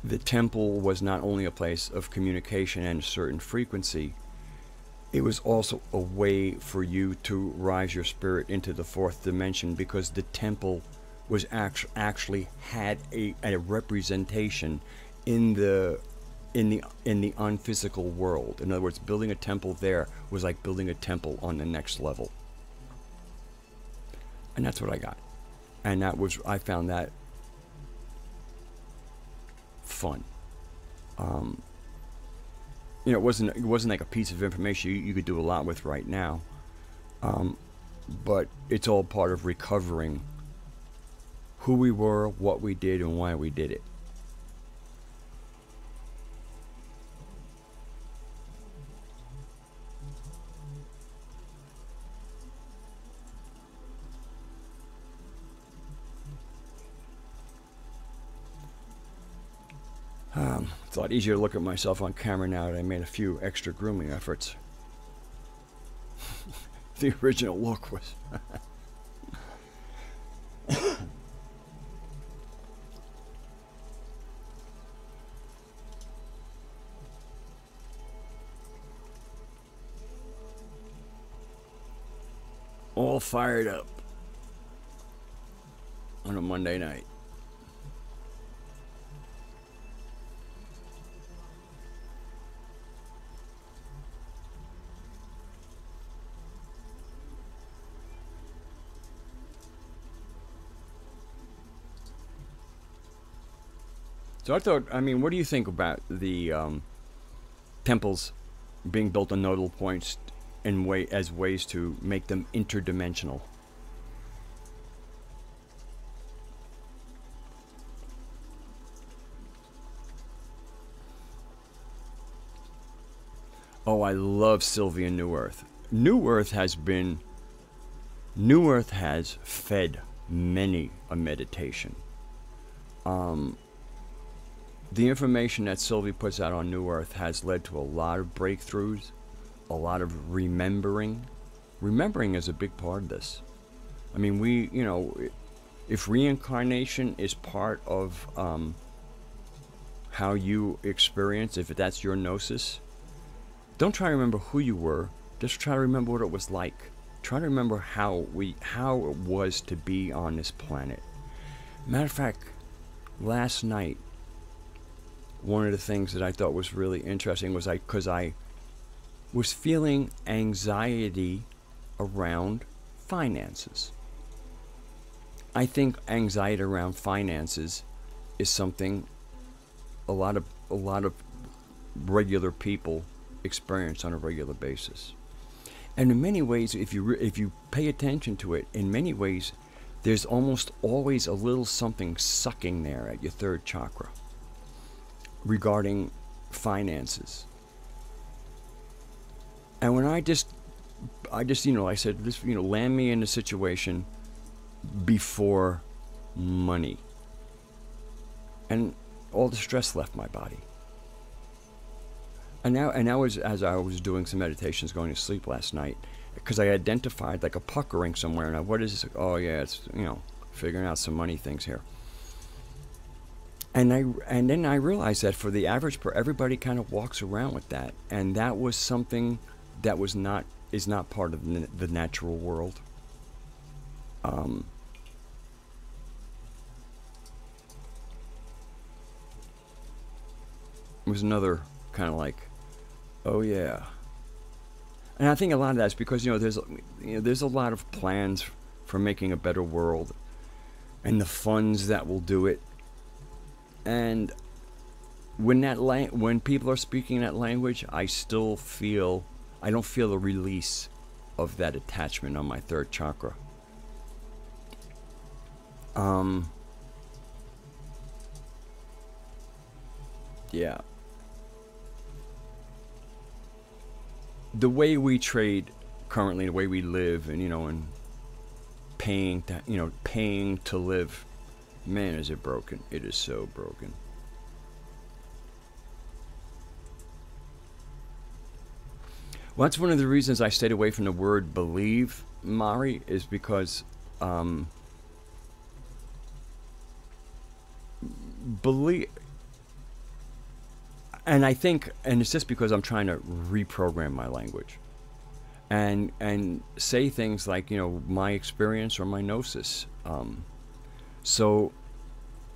A: the temple was not only a place of communication and a certain frequency, it was also a way for you to rise your spirit into the fourth dimension, because the temple was actually had a representation in the unphysical world. In other words, building a temple there was like building a temple on the next level. And that's what I got. And I found that fun. It wasn't like a piece of information you could do a lot with right now. But it's all part of recovering who we were, what we did, and why we did it. It's a lot easier to look at myself on camera now that I made a few extra grooming efforts. The original look was... all fired up on a Monday night. So I thought, what do you think about the temples being built on nodal points as ways to make them interdimensional? Oh, I love Sylvia New Earth. New Earth has fed many a meditation. The information that Sylvie puts out on New Earth has led to a lot of breakthroughs, a lot of remembering. Remembering is a big part of this. If reincarnation is part of how you experience, if that's your gnosis, don't try to remember who you were, just try to remember what it was like. Try to remember how it was to be on this planet. Matter of fact, last night, one of the things that I thought was really interesting was because I was feeling anxiety around finances. I think anxiety around finances is something a lot of regular people experience on a regular basis. And in many ways, if you pay attention to it, in many ways, there's almost always a little something sucking there at your third chakra regarding finances. And when I said, land me in a situation before money. and all the stress left my body. And now as I was doing some meditations going to sleep last night, because I identified like a puckering somewhere, and what is this? Oh yeah, it's, you know, figuring out some money things here. And then I realized that for the average everybody kind of walks around with that, and that was something that is not part of the natural world. It was another kind of like, oh yeah. And I think a lot of that's because, you know, there's a lot of plans for making a better world, and the funds that will do it. And when people are speaking that language, I don't feel the release of that attachment on my third chakra. Yeah. The way we trade currently, the way we live, and, you know, and paying to live, man, is it broken. It is so broken. Well, that's one of the reasons I stayed away from the word believe, Mari, is because believe, and I think, and it's just because I'm trying to reprogram my language and say things like, you know, my experience or my gnosis. So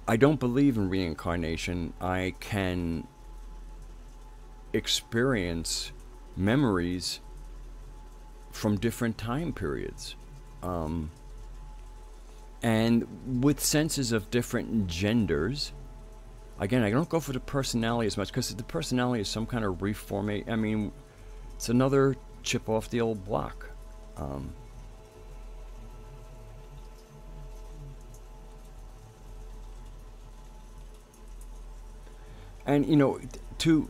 A: I don't believe in reincarnation. I can experience memories from different time periods, and with senses of different genders. Again, I don't go for the personality as much, because the personality is some kind of reformation. I mean, it's another chip off the old block. And, you know, to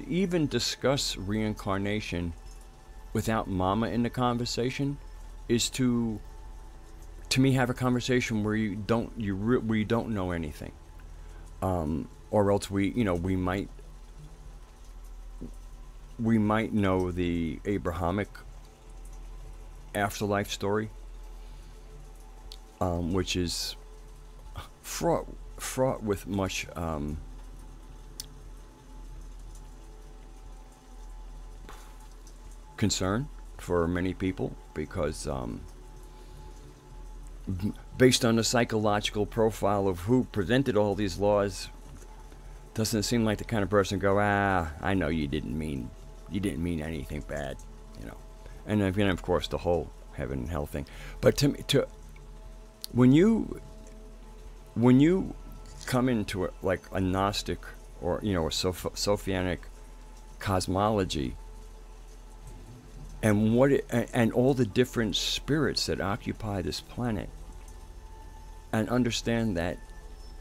A: even discuss reincarnation without Mama in the conversation is to me have a conversation where you don't know anything, or else we might know the Abrahamic afterlife story, which is fraught with much concern for many people, because based on the psychological profile of who presented all these laws, doesn't seem like the kind of person go, I know you didn't mean anything bad, you know. And then of course the whole heaven and hell thing. But when you come into like a Gnostic or, you know, a Sophianic cosmology, and and all the different spirits that occupy this planet, and understand that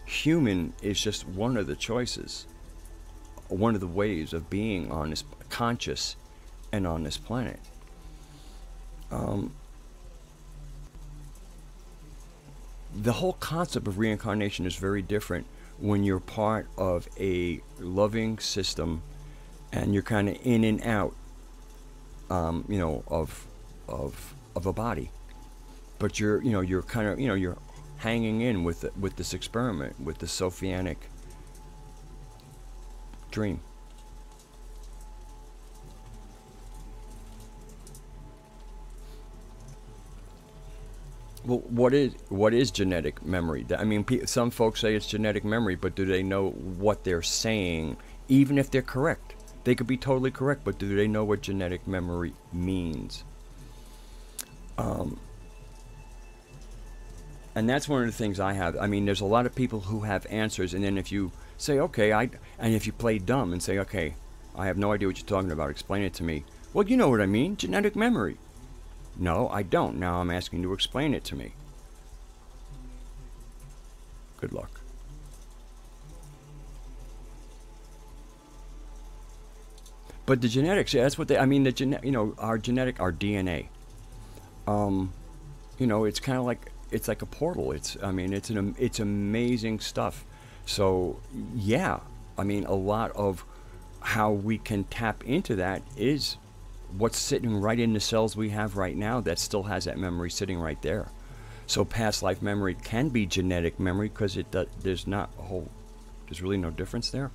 A: human is just one of the choices, one of the ways of being on this conscious and on this planet. The whole concept of reincarnation is very different when you're part of a loving system and you're kind of in and out, you know, of a body, but you're kind of, you know, you're hanging in with this experiment, with the Sophianic dream. Well, what is genetic memory? I mean, some folks say it's genetic memory, but do they know what they're saying? Even if they're correct, they could be totally correct, but do they know what genetic memory means? And that's one of the things I have. I mean, there's a lot of people who have answers, and then if you say, okay, and if you play dumb and say, okay, I have no idea what you're talking about, explain it to me. Well, you know what I mean, genetic memory. No, I don't. Now I'm asking you to explain it to me. Good luck. But the genetics, yeah, that's what I mean, our DNA. You know, it's kind of like, it's like a portal. It's amazing stuff. So, yeah, I mean, a lot of how we can tap into that is what's sitting right in the cells we have right now that still has that memory sitting right there. So past life memory can be genetic memory because there's not a whole, there's really no difference there.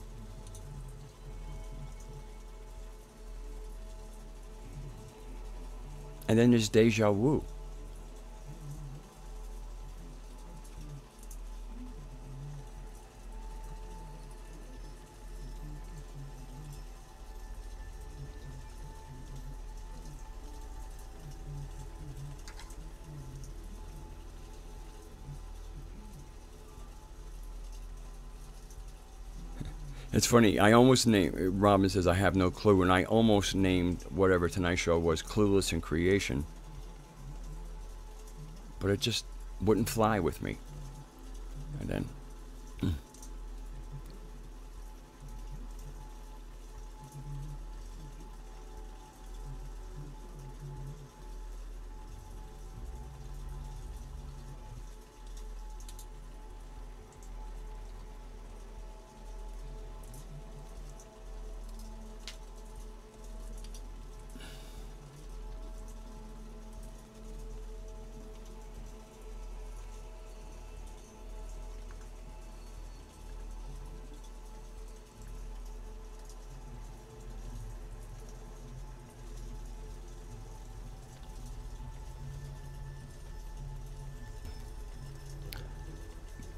A: And then there's deja vu. It's funny. I almost named, Robin says, I have no clue, and I almost named whatever tonight's show was Clueless in Creation, but it just wouldn't fly with me. And then,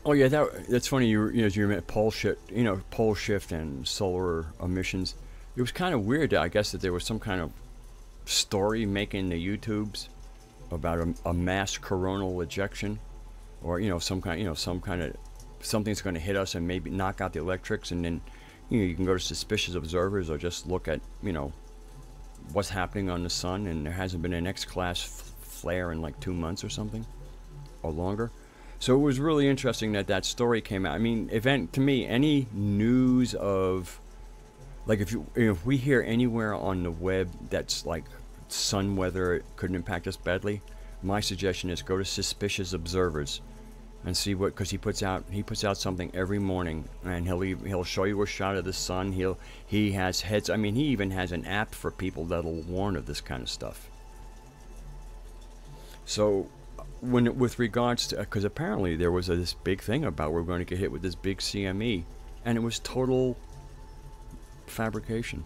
A: oh yeah, that's funny. You met pole shift, pole shift and solar emissions. It was kind of weird, I guess, that there was some kind of story making the YouTubes about a mass coronal ejection, or some kind of something's going to hit us and maybe knock out the electrics, and then you can go to suspicious observers or just look at what's happening on the sun, and there hasn't been an X-class flare in like 2 months or something, or longer. So it was really interesting that story came out. I mean, to me, any news of, like, if we hear anywhere on the web that's like sun weather could impact us badly, my suggestion is go to suspicious observers and see what, because he puts out something every morning, and he'll show you a shot of the sun. He has heads. I mean, he even has an app for people that'll warn of this kind of stuff. So with regards to, because apparently there was this big thing about we're going to get hit with this big CME, and it was total fabrication.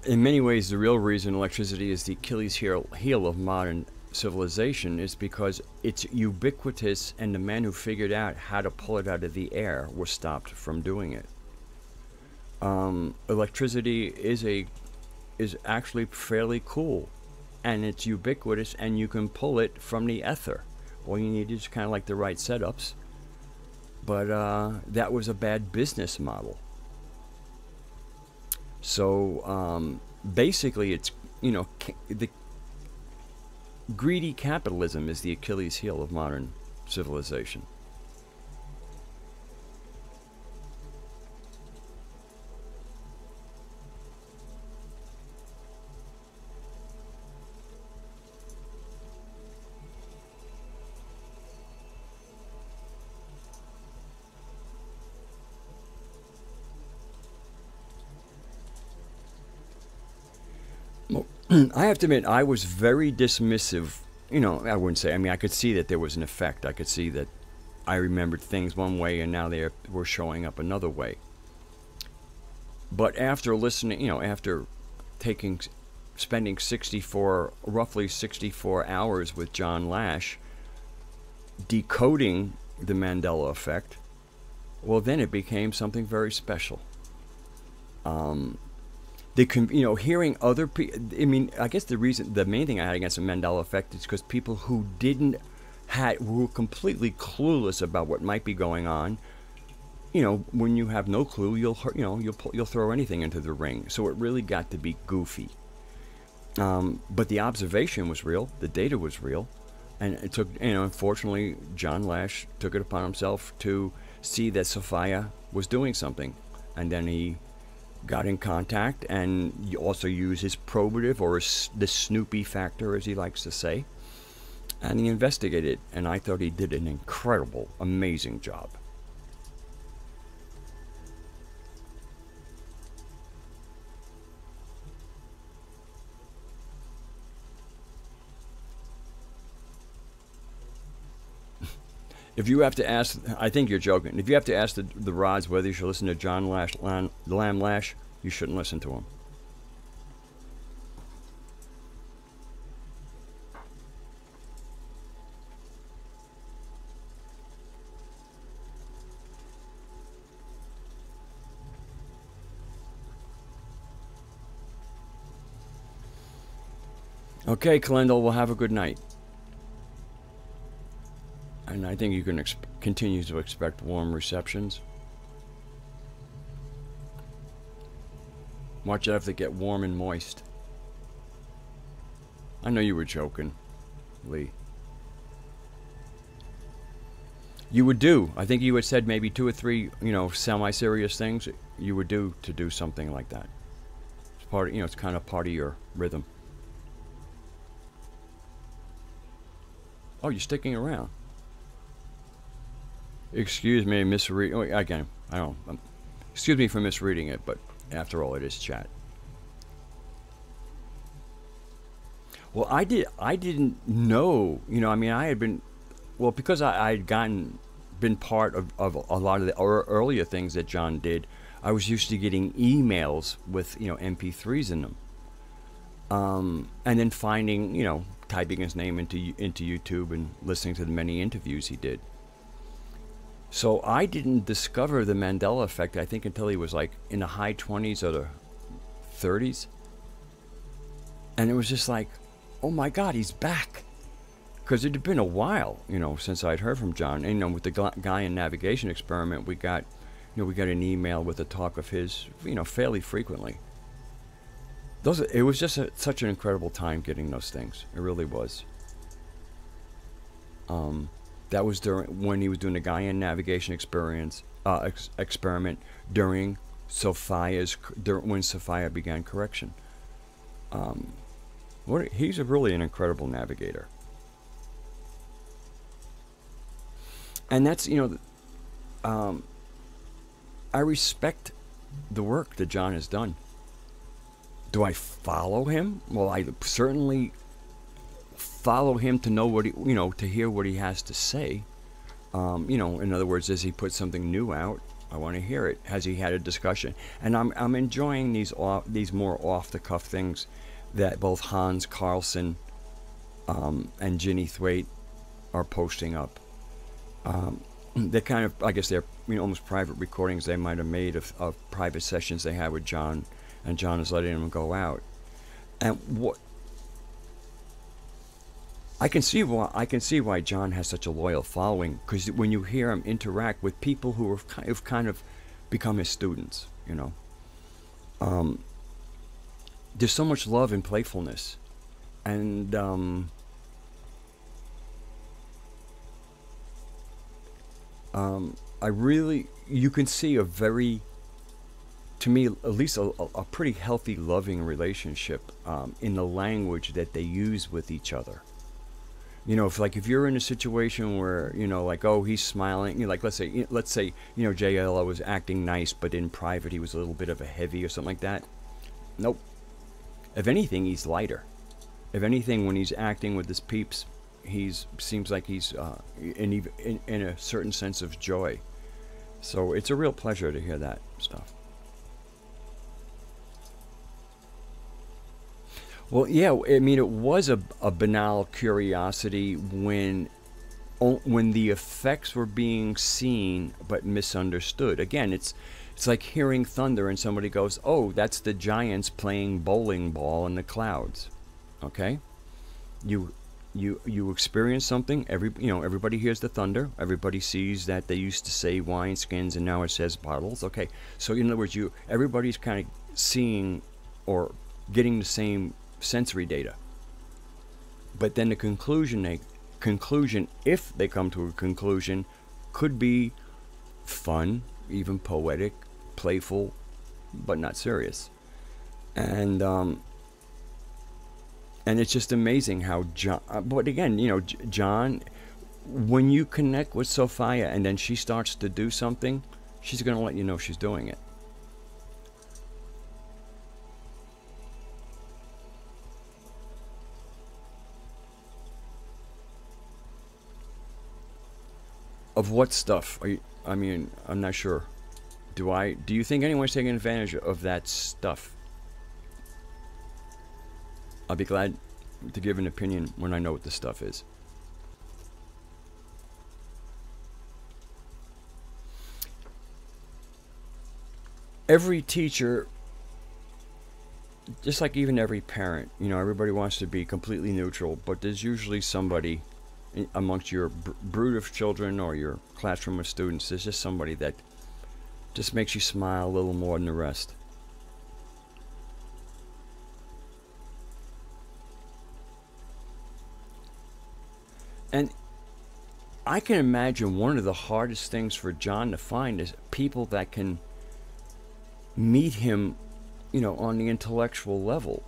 A: In many ways, the real reason electricity is the Achilles heel of modern civilization is because it's ubiquitous, and the man who figured out how to pull it out of the air was stopped from doing it. Electricity is actually fairly cool, and it's ubiquitous, and you can pull it from the ether. All you need is kind of like the right setups. But that was a bad business model. So basically, it's, the greedy capitalism is the Achilles heel of modern civilization. I have to admit, I was very dismissive. I wouldn't say. I mean, I could see that there was an effect. I could see that I remembered things one way, and now they were showing up another way. But after listening, after taking, spending roughly 64 hours with John Lash, decoding the Mandela effect, well, then it became something very special. Hearing other people. I mean, I guess the main thing I had against the Mandela effect is because people who who were completely clueless about what might be going on. When you have no clue, you'll throw anything into the ring. So it really got to be goofy. But the observation was real. The data was real. And it took, unfortunately, John Lash took it upon himself to see that Sophia was doing something. And then he got in contact and also used his probative, or the Snoopy factor, as he likes to say. And he investigated. And I thought he did an incredible, amazing job. If you have to ask, I think you're joking. If you have to ask the rods whether you should listen to John Lamb Lash, you shouldn't listen to him. Okay, Kalendal, we'll have a good night. And I think you can continue to expect warm receptions. Watch out if they get warm and moist. I know you were joking, Lee. You would do. I think you had said maybe 2 or 3, semi-serious things you would do to do something like that. It's part of, it's kind of part of your rhythm. Oh, you're sticking around. Excuse me, again, I don't. Excuse me for misreading it, but after all, it is chat. Well, I didn't know. I had been, well, because I had been part of a lot of the earlier things that John did. I was used to getting emails with MP3s in them, and then finding typing his name into YouTube and listening to the many interviews he did. So I didn't discover the Mandela effect, I think, until he was like in the high 20s or the 30s. And it was just like, oh my God, he's back. Because it had been a while, since I'd heard from John. And, with the Gaian navigation experiment, we got an email with a talk of his, fairly frequently. It was just such an incredible time getting those things. It really was. That was when he was doing the Gaian navigation experiment during when Sophia began correction. He's really an incredible navigator. And that's, I respect the work that John has done. Do I follow him? Well, I certainly follow him to know what to hear what he has to say. In other words, as he puts something new out, I want to hear it. Has he had a discussion? And I'm enjoying these more off the cuff things that both Hans Carlson and Ginny Thwaite are posting up. They're kind of, I guess they're almost private recordings they might have made of private sessions they had with John, and John is letting them go out. And what I can see why John has such a loyal following, because when you hear him interact with people who have kind of become his students, there's so much love and playfulness, and you can see a very, to me at least, a pretty healthy, loving relationship in the language that they use with each other. If you're in a situation where, oh, he's smiling, let's say, JLL was acting nice, but in private he was a little bit of a heavy or something like that. Nope. If anything, he's lighter. If anything, when he's acting with his peeps, seems like he's in a certain sense of joy. So it's a real pleasure to hear that stuff. Well, yeah, I mean, it was a banal curiosity when the effects were being seen but misunderstood. Again, it's like hearing thunder and somebody goes, "Oh, that's the giants playing bowling ball in the clouds." Okay? You you experience something, everybody hears the thunder, everybody sees that they used to say wine skins and now it says bottles. Okay. So in other words, everybody's kind of seeing or getting the same sensory data. But then the conclusion, if they come to a conclusion, could be fun, even poetic, playful, but not serious. And it's just amazing how John. But again, John, when you connect with Sophia and then she starts to do something, she's going to let you know she's doing it. Of what stuff? I mean, I'm not sure. Do you think anyone's taking advantage of that stuff? I'll be glad to give an opinion when I know what the stuff is. Every teacher, just like even every parent, everybody wants to be completely neutral, but there's usually somebody amongst your brood of children or your classroom of students. There's just somebody that just makes you smile a little more than the rest. And I can imagine one of the hardest things for John to find is people that can meet him, on the intellectual level.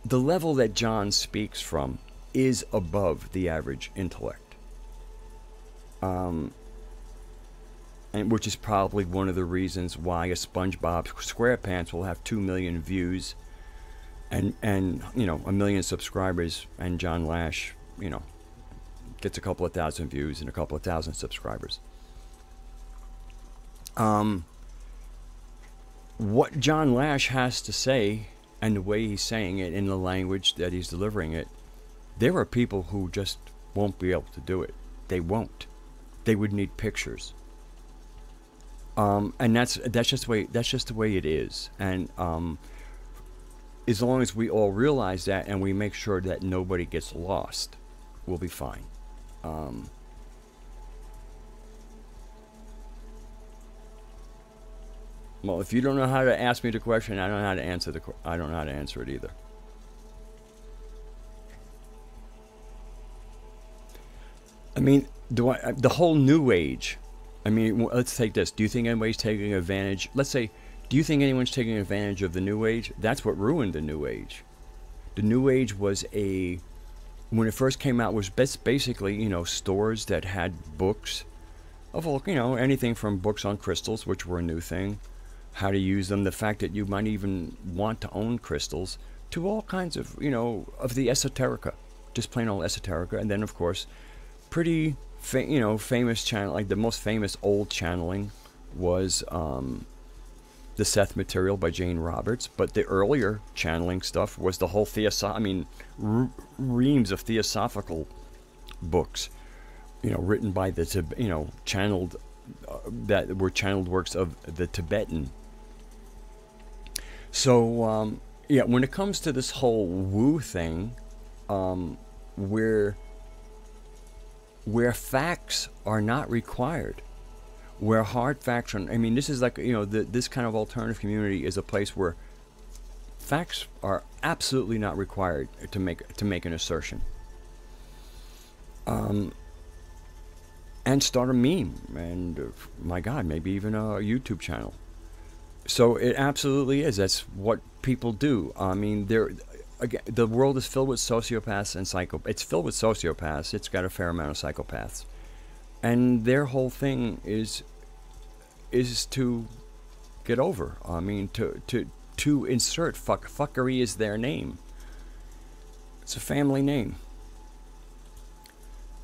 A: The level that John speaks from is above the average intellect, and which is probably one of the reasons why a SpongeBob SquarePants will have 2 million views. And 1 million subscribers, and John Lash, gets a couple of thousand views and a couple of thousand subscribers. What John Lash has to say and the way he's saying it in the language that he's delivering it, there are people who just won't be able to do it. They won't. They would need pictures. And that's just the way it is. And as long as we all realize that and we make sure that nobody gets lost, we'll be fine. Well, if you don't know how to ask me the question, I don't know how to answer I don't know how to answer it either. I mean, the whole New Age. I mean, let's take this. Do you think anybody's taking advantage? Let's say, do you think anyone's taking advantage of the New Age? That's what ruined the New Age. The New Age was when it first came out, was basically, stores that had books of all, anything from books on crystals, which were a new thing, how to use them, the fact that you might even want to own crystals, to all kinds of, of the esoterica, just plain old esoterica. And then, of course, pretty, famous channel, like the most famous old channeling was, The Seth Material by Jane Roberts, but the earlier channeling stuff was the whole reams of theosophical books, written by channeled, that were channeled works of the Tibetan. So, when it comes to this whole woo thing, where facts are not required, where hard facts are, I mean, this is like, this kind of alternative community is a place where facts are absolutely not required to make an assertion. And start a meme, and my God, maybe even a YouTube channel. So it absolutely is. That's what people do. I mean, the world is filled with sociopaths and psychopaths. It's filled with sociopaths. It's got a fair amount of psychopaths. And their whole thing is to get over. I mean, to insert fuckery is their name. It's a family name.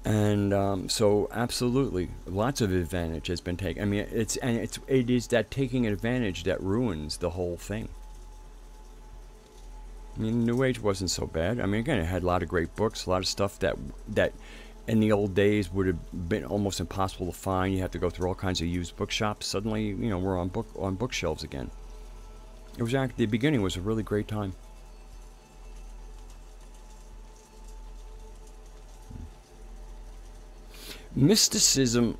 A: And so, absolutely, lots of advantage has been taken. I mean, it is that taking advantage that ruins the whole thing. I mean, New Age wasn't so bad. I mean, again, it had a lot of great books, a lot of stuff that in the old days would have been almost impossible to find. You have to go through all kinds of used bookshops. Suddenly, we're on bookshelves again. It was actually the beginning was a really great time. Mysticism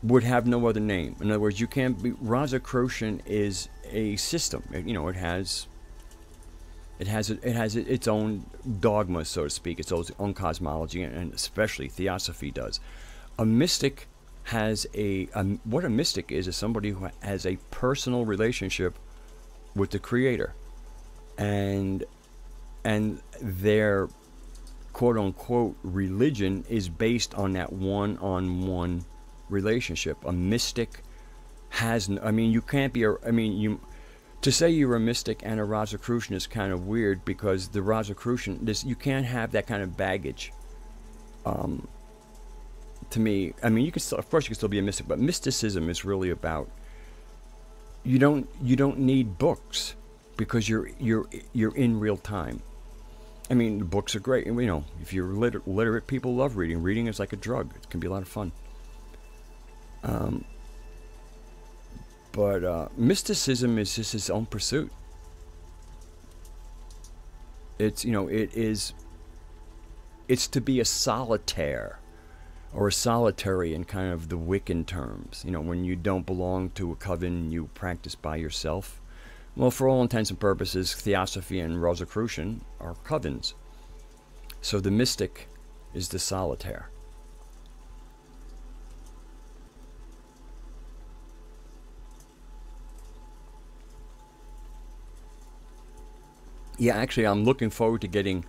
A: would have no other name. In other words, you can't be. Rosicrucian is a system. It has its own dogma, so to speak, its own cosmology, and especially theosophy does. A mystic has what a mystic is somebody who has a personal relationship with the Creator, and their quote unquote religion is based on that one-on-one relationship. A mystic has, I mean, you can't be to say you're a mystic and a Rosicrucian is kind of weird, because the Rosicrucian, you can't have that kind of baggage. To me, I mean, of course, you can still be a mystic, but mysticism is really about you don't need books, because you're in real time. I mean, the books are great. If you're literate, people love reading. Reading is like a drug. It can be a lot of fun. But mysticism is just its own pursuit. It's to be a solitaire, or a solitary in kind of the Wiccan terms. When you don't belong to a coven, you practice by yourself. Well, for all intents and purposes, Theosophy and Rosicrucian are covens. So the mystic is the solitaire. Yeah, actually, I'm looking forward to getting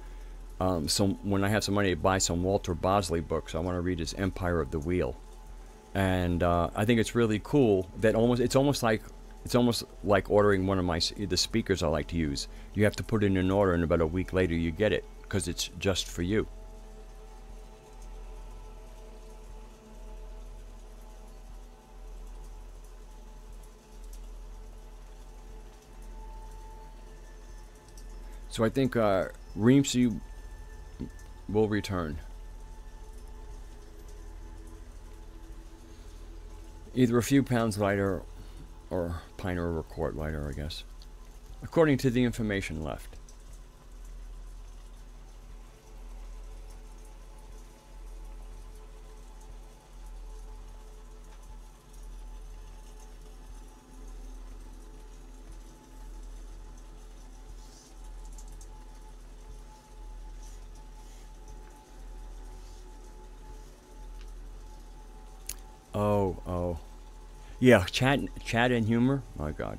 A: when I have some money to buy some Walter Bosley books. I want to read his Empire of the Wheel, and I think it's really cool that it's almost like ordering one of the speakers I like to use. You have to put in an order, and about a week later you get it, because it's just for you. So I think Reemsy will return. Either a few pounds lighter, or pint or a quart lighter, I guess, according to the information left. Oh. Yeah, chat and humor. My God.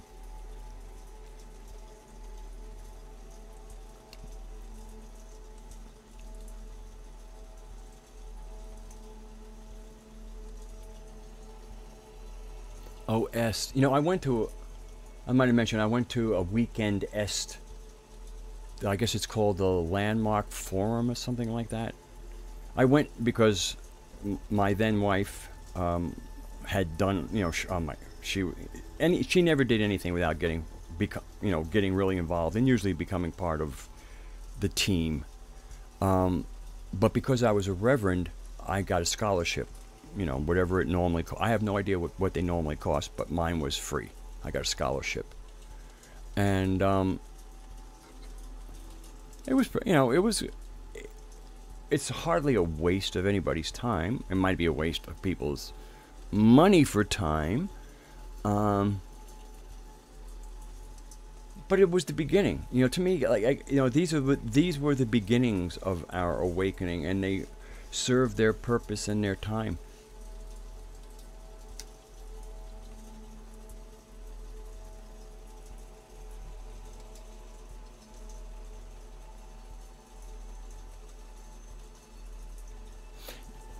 A: Oh, Est. I might have mentioned, I went to a weekend Est. I guess it's called the Landmark Forum or something like that. I went because my then wife had done, she never did anything without getting really involved, and usually becoming part of the team. But because I was a reverend, I got a scholarship. Whatever it normally I have no idea what they normally cost, but mine was free. I got a scholarship. And it's hardly a waste of anybody's time. It might be a waste of people's money for time. But it was the beginning. To me, these were the beginnings of our awakening, and they served their purpose and their time.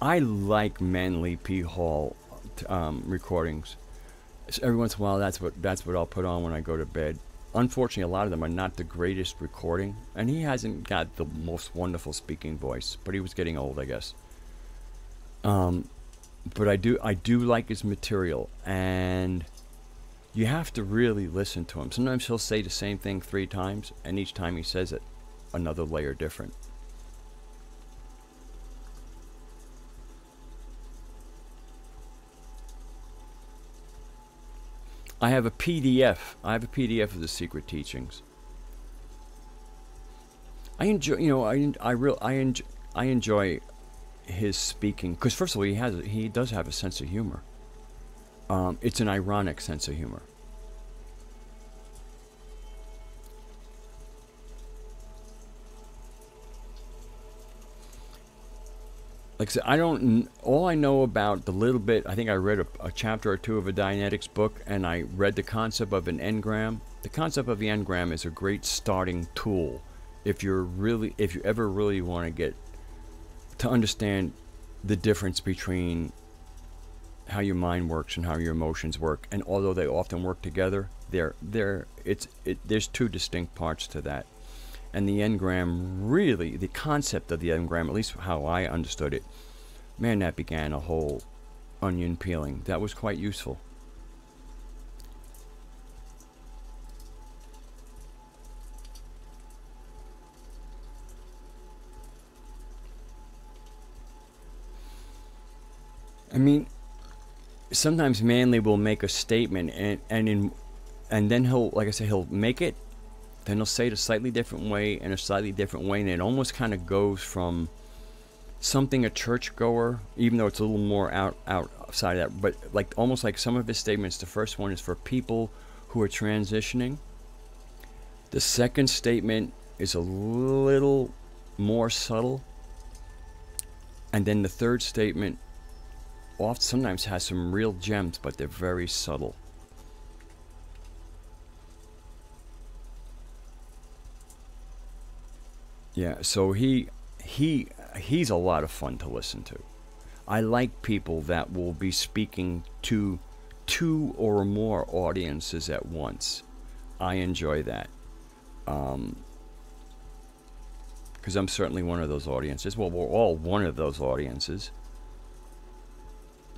A: I like Manly P. Hall recordings. So every once in a while, that's what I'll put on when I go to bed. Unfortunately, a lot of them are not the greatest recording, and he hasn't got the most wonderful speaking voice, but he was getting old, I guess. Um, but I do like his material, and you have to really listen to him. Sometimes he'll say the same thing 3 times, and each time he says it, another layer different. I have a PDF. I have a PDF of the Secret Teachings. I enjoy, I enjoy his speaking because first of all, he does have a sense of humor. It's an ironic sense of humor. Like I said, all I know about the little bit, I think I read a chapter or two of a Dianetics book, and I read the concept of an engram. The concept of the engram is a great starting tool if you ever really want to get to understand the difference between how your mind works and how your emotions work. And although they often work together, there's 2 distinct parts to that. And the engram, really, the concept of the engram, at least how I understood it, man, that began a whole onion peeling. That was quite useful. I mean, sometimes Manly will make a statement, and then he'll, like I say, he'll make it, then he'll say it a slightly different way, and a slightly different way, and it almost kind of goes from something a churchgoer, even though it's a little more outside of that, but like almost like some of his statements. The first one is for people who are transitioning. The second statement is a little more subtle, and then the third statement sometimes has some real gems, but they're very subtle. Yeah, so he's a lot of fun to listen to. I like people that will be speaking to 2 or more audiences at once. I enjoy that. Because I'm certainly one of those audiences. Well, we're all one of those audiences.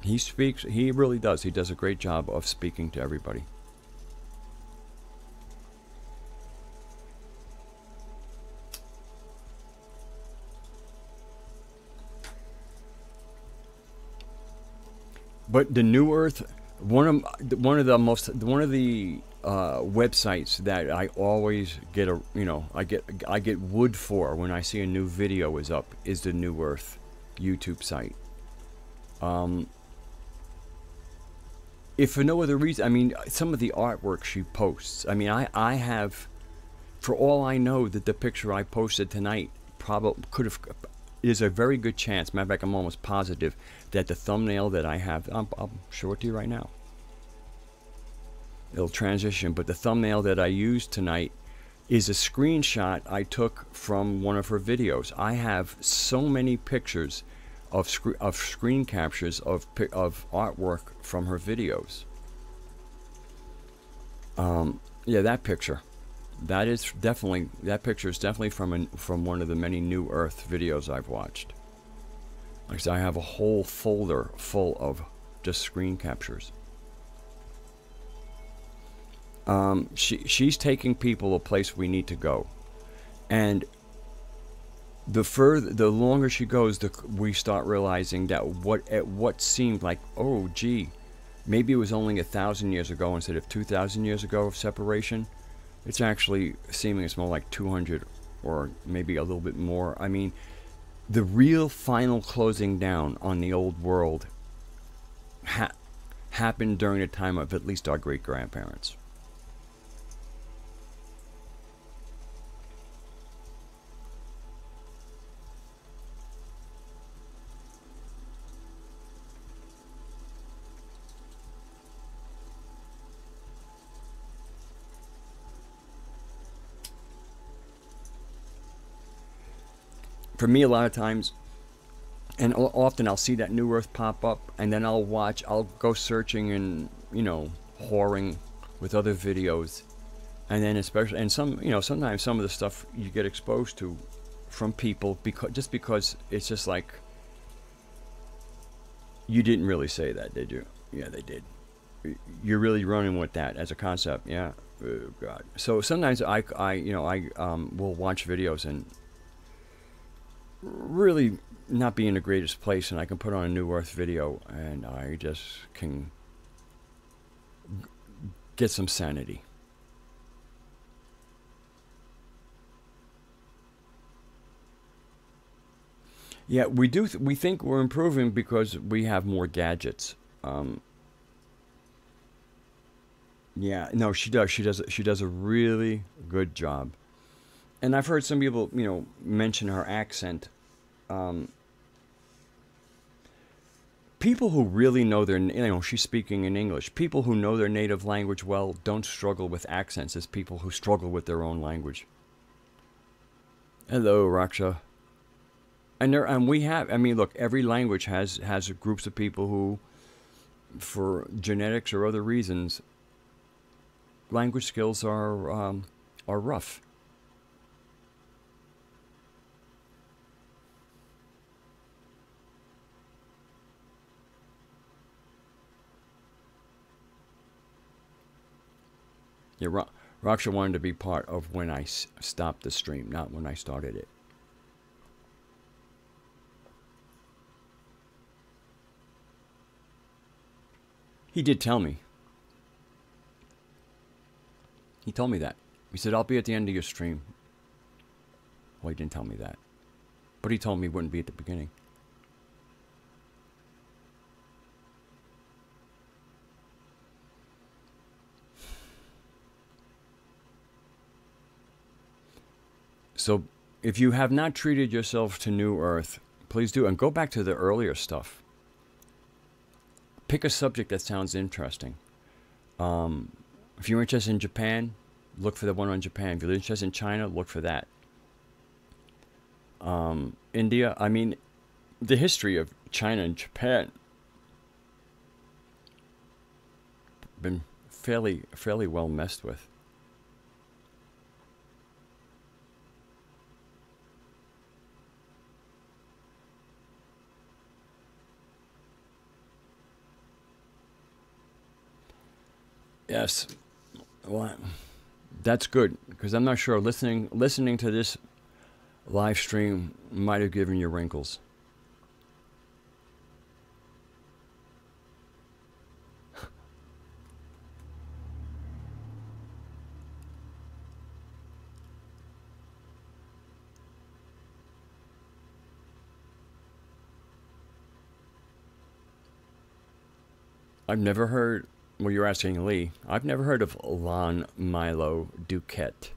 A: He really does. He does a great job of speaking to everybody. But the New Earth, one of the websites that I always get I get wood for when I see a new video is up is the New Earth YouTube site. If for no other reason, I mean, some of the artwork she posts. I mean, I have, for all I know, that the picture I posted tonight probably could have. There's a very good chance, matter of fact, I'm almost positive that the thumbnail that I have, I'll show it to you right now. It'll transition, but the thumbnail that I used tonight is a screenshot I took from one of her videos. I have so many pictures of screen captures of artwork from her videos. Yeah, that picture. That picture is definitely from one of the many New Earth videos I've watched. Like I said, I have a whole folder full of just screen captures. She's taking people a place we need to go, and the longer she goes, we start realizing that what seemed like, oh gee, maybe it was only 1,000 years ago instead of 2,000 years ago of separation. It's actually seeming it's more like 200 or maybe a little bit more. I mean, the real final closing down on the old world happened during the time of at least our great-grandparents. For me, a lot of times, and often I'll see that New Earth pop up, and then I'll go searching and, whoring with other videos, and then especially, and sometimes some of the stuff you get exposed to from people because it's just like, You didn't really say that, did you? Yeah, they did. You're really running with that as a concept, yeah. Oh God. So sometimes I will watch videos and really not be in the greatest place, and I can put on a New Earth video, and I just can get some sanity. Yeah, we do. We think we're improving because we have more gadgets. Um, yeah, no, she does. She does. She does a really good job. And I've heard some people, mention her accent. Um, People who really know she's speaking in English. People who know their native language well don't struggle with accents as people who struggle with their own language. Hello, Raksha. And we have. I mean, look, every language has groups of people who, for genetics or other reasons, language skills are rough. Yeah, Raksha wanted to be part of when I stopped the stream, not when I started it. He did tell me. He told me that. He said, I'll be at the end of your stream. Well, he didn't tell me that. But he told me he wouldn't be at the beginning. So, if you have not treated yourself to New Earth, please do. And go back to the earlier stuff. Pick a subject that sounds interesting. If you're interested in Japan, look for the one on Japan. If you're interested in China, look for that. India, I mean, the history of China and Japan been fairly well messed with. Yes, well, that's good because I'm not sure listening to this live stream might have given you wrinkles. I've never heard. Well, you're asking Lee. I've never heard of Lon Milo Duquette.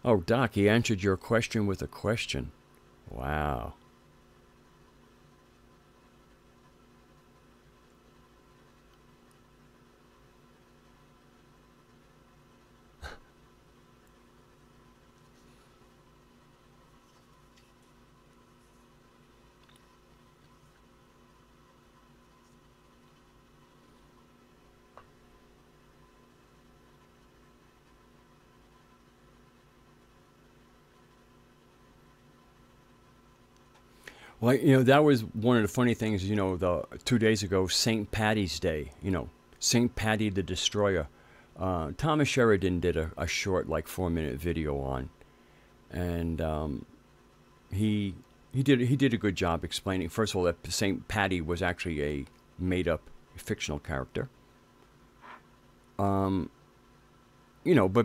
A: Oh, Doc, he answered your question with a question. Wow. Well, that was one of the funny things, the 2 days ago, St. Patty's Day, St. Patty the Destroyer. Thomas Sheridan did a short, like 4-minute video on, and he he did a good job explaining. First of all, that St. Patty was actually a made-up fictional character. But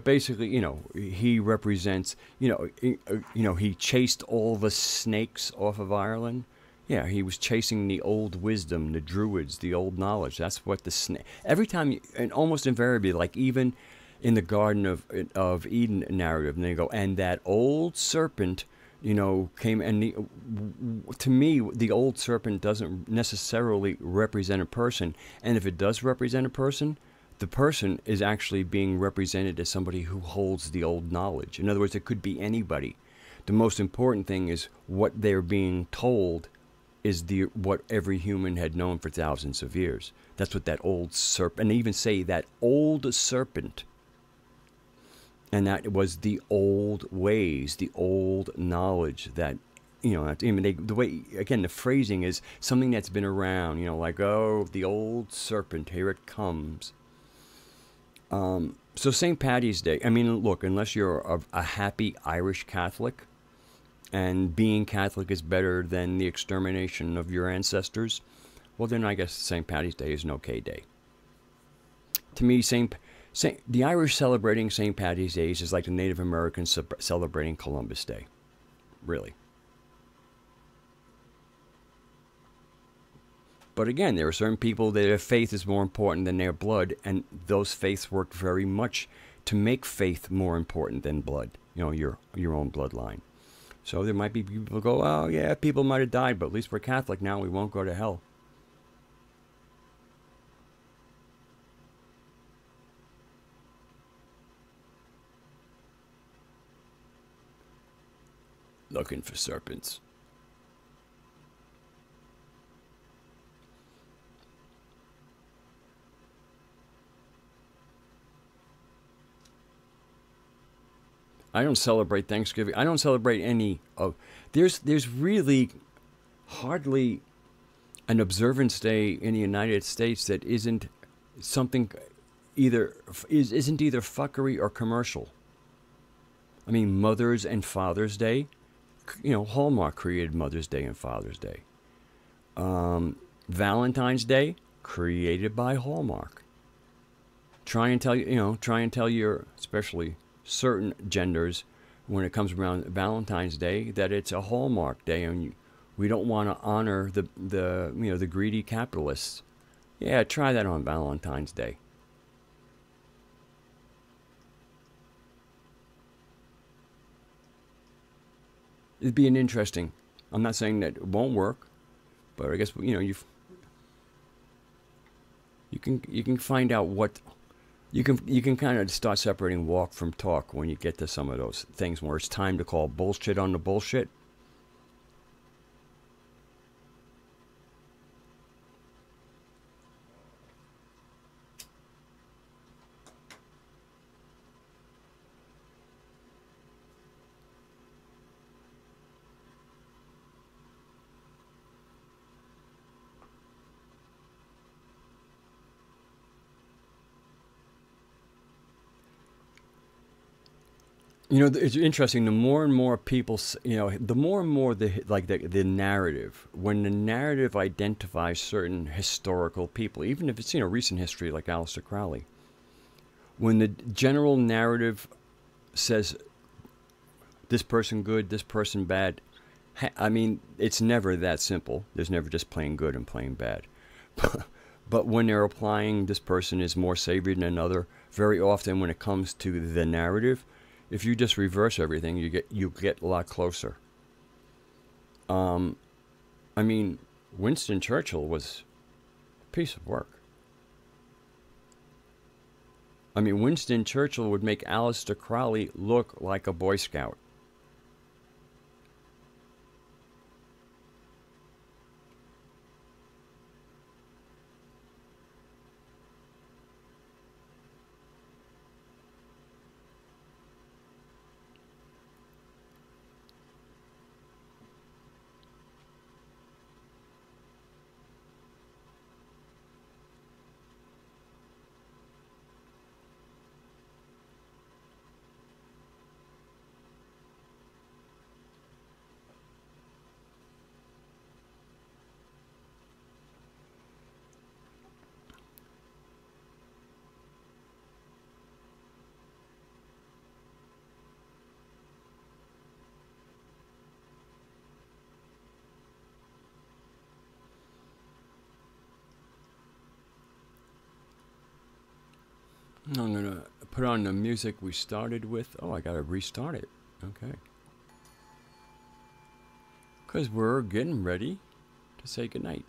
A: basically, he represents, he chased all the snakes off of Ireland. Yeah, he was chasing the old wisdom, the druids, the old knowledge. That's what the snake. Every time, and almost invariably, like even in the Garden of Eden narrative, and they go, and that old serpent, came, and to me, the old serpent doesn't necessarily represent a person, and if it does represent a person, the person is actually being represented as somebody who holds the old knowledge. In other words, it could be anybody. The most important thing is what they're being told is what every human had known for thousands of years. That's what that old serpent, and they even say that old serpent And that was the old ways, the old knowledge that, I mean, the way, again, the phrasing is something that's been around, like, oh, the old serpent, here it comes. So St. Paddy's Day, I mean, look, unless you're a happy Irish Catholic, and being Catholic is better than the extermination of your ancestors, well, then I guess St. Paddy's Day is an okay day. To me, the Irish celebrating St. Paddy's Day is like the Native Americans celebrating Columbus Day. Really. But again, there are certain people that their faith is more important than their blood, and those faiths work very much to make faith more important than blood, your own bloodline. So there might be people who go, oh yeah, people might have died, but at least we're Catholic now, we won't go to hell. Looking for serpents. I don't celebrate Thanksgiving. I don't celebrate any of. There's really hardly an observance day in the United States that isn't something isn't either fuckery or commercial. I mean, Mother's and Father's Day. Hallmark created Mother's Day and Father's Day. Valentine's Day created by Hallmark. Try and tell your, especially certain genders, when it comes around Valentine's Day, that it's a Hallmark day, and we don't want to honor the greedy capitalists. Yeah, try that on Valentine's Day. It'd be an interesting. I'm not saying that it won't work, but I guess you can find out what. You can kind of start separating walk from talk when you get to some of those things where it's time to call bullshit on the bullshit. It's interesting. The more and more people, the more and more the narrative. When the narrative identifies certain historical people, even if it's recent history like Aleister Crowley, when the general narrative says this person good, this person bad, I mean, it's never that simple. There's never just plain good and plain bad. But when they're applying this person is more savory than another, very often when it comes to the narrative, if you just reverse everything, you get a lot closer. I mean, Winston Churchill was a piece of work. I mean, Winston Churchill would make Aleister Crowley look like a Boy Scout. I'm going to put on the music we started with. Oh, I got to restart it. Okay. Because we're getting ready to say goodnight.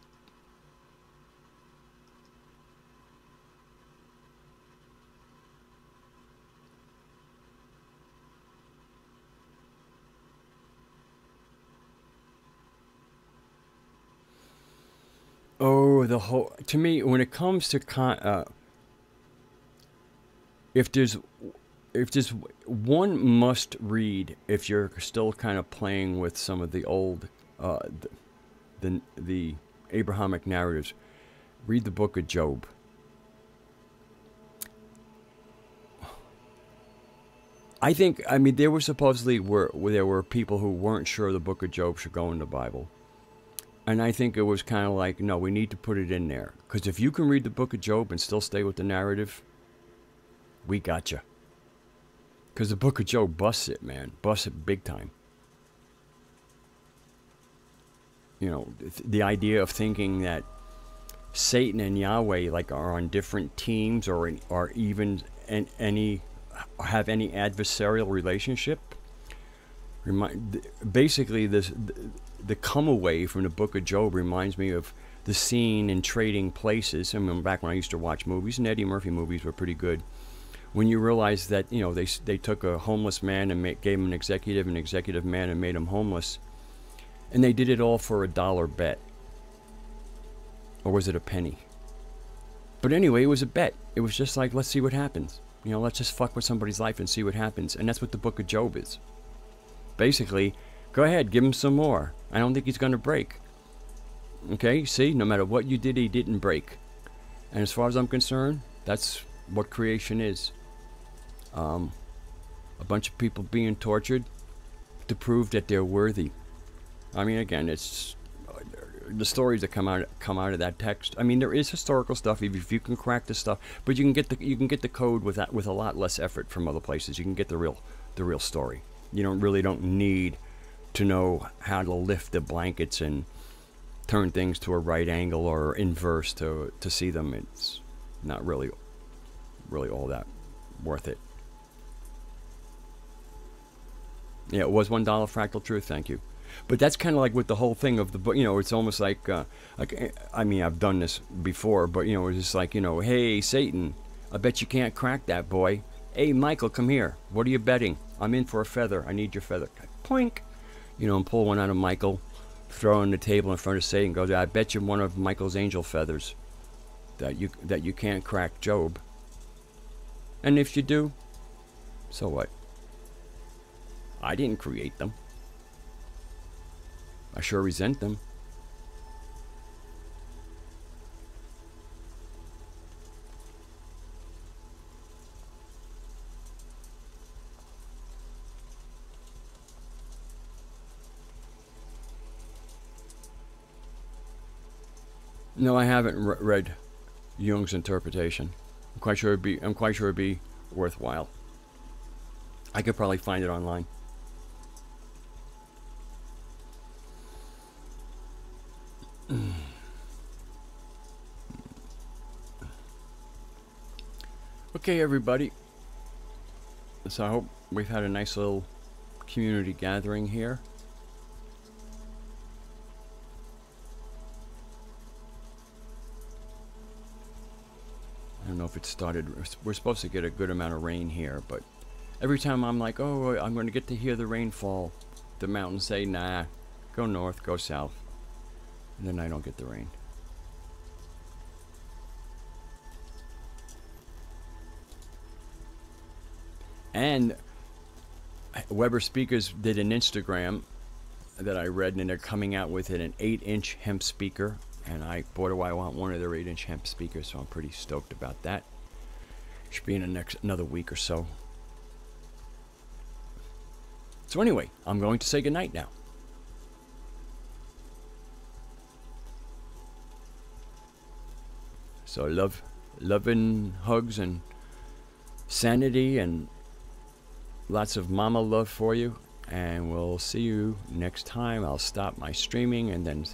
A: Oh, to me, when it comes to if there's if just one must read if you're still kind of playing with some of the old, the Abrahamic narratives, read the book of Job. I mean, there were supposedly there were people who weren't sure the book of Job should go in the Bible. And I think it was kind of like, no, we need to put it in there. Because if you can read the book of Job and still stay with the narrative, we got you. Because the book of Job busts it, man. Busts it big time. You know, the idea of thinking that Satan and Yahweh like are on different teams or even have any adversarial relationship. Basically, the come away from the book of Job reminds me of the scene in Trading Places. I mean, back when I used to watch movies, and Eddie Murphy movies were pretty good. When you realize that, you know, they took a homeless man and gave him an executive man and made him homeless, and they did it all for $1 bet, or was it a penny? But anyway, it was a bet. It was just like, let's see what happens. You know, let's just fuck with somebody's life and see what happens. And that's what the book of Job is. Basically, go ahead, give him some more. I don't think he's going to break. Okay, see, no matter what you did, he didn't break. And as far as I'm concerned, that's what creation is. A bunch of people being tortured to prove that they're worthy. I mean, again, it's the stories that come out of that text. I mean, there is historical stuff if you can crack the stuff, but you can get the code with a lot less effort from other places. You can get the real story. You don't need to know how to lift the blankets and turn things to a right angle or inverse to see them. It's not really all that worth it. Yeah, it was $1 fractal truth. Thank you. But that's kind of like with the whole thing of the book. You know, it's almost like I mean, I've done this before, but you know, it's just like, you know, hey Satan, I bet you can't crack that, boy. Hey Michael, come here. What are you betting? I'm in for a feather. I need your feather. Poink. You know, and pull one out of Michael, throw it on the table in front of Satan. Goes, I bet you one of Michael's angel feathers that you can't crack Job. And if you do, so what? I didn't create them. I sure resent them. No, I haven't read Jung's interpretation. I'm quite sure it'd be worthwhile. I could probably find it online. Okay, everybody. So I hope we've had a nice little community gathering here. I don't know if it started. We're supposed to get a good amount of rain here, but every time I'm like, oh, I'm going to get to hear the rainfall, the mountains say, nah, go north, go south. And then I don't get the rain. And Weber Speakers did an Instagram that I read, and they're coming out with an 8-inch hemp speaker. And boy, do I want one of their 8-inch hemp speakers, so I'm pretty stoked about that. Should be in another week or so. So anyway, I'm going to say goodnight now. So love and hugs and sanity and lots of mama love for you. And we'll see you next time. I'll stop my streaming and then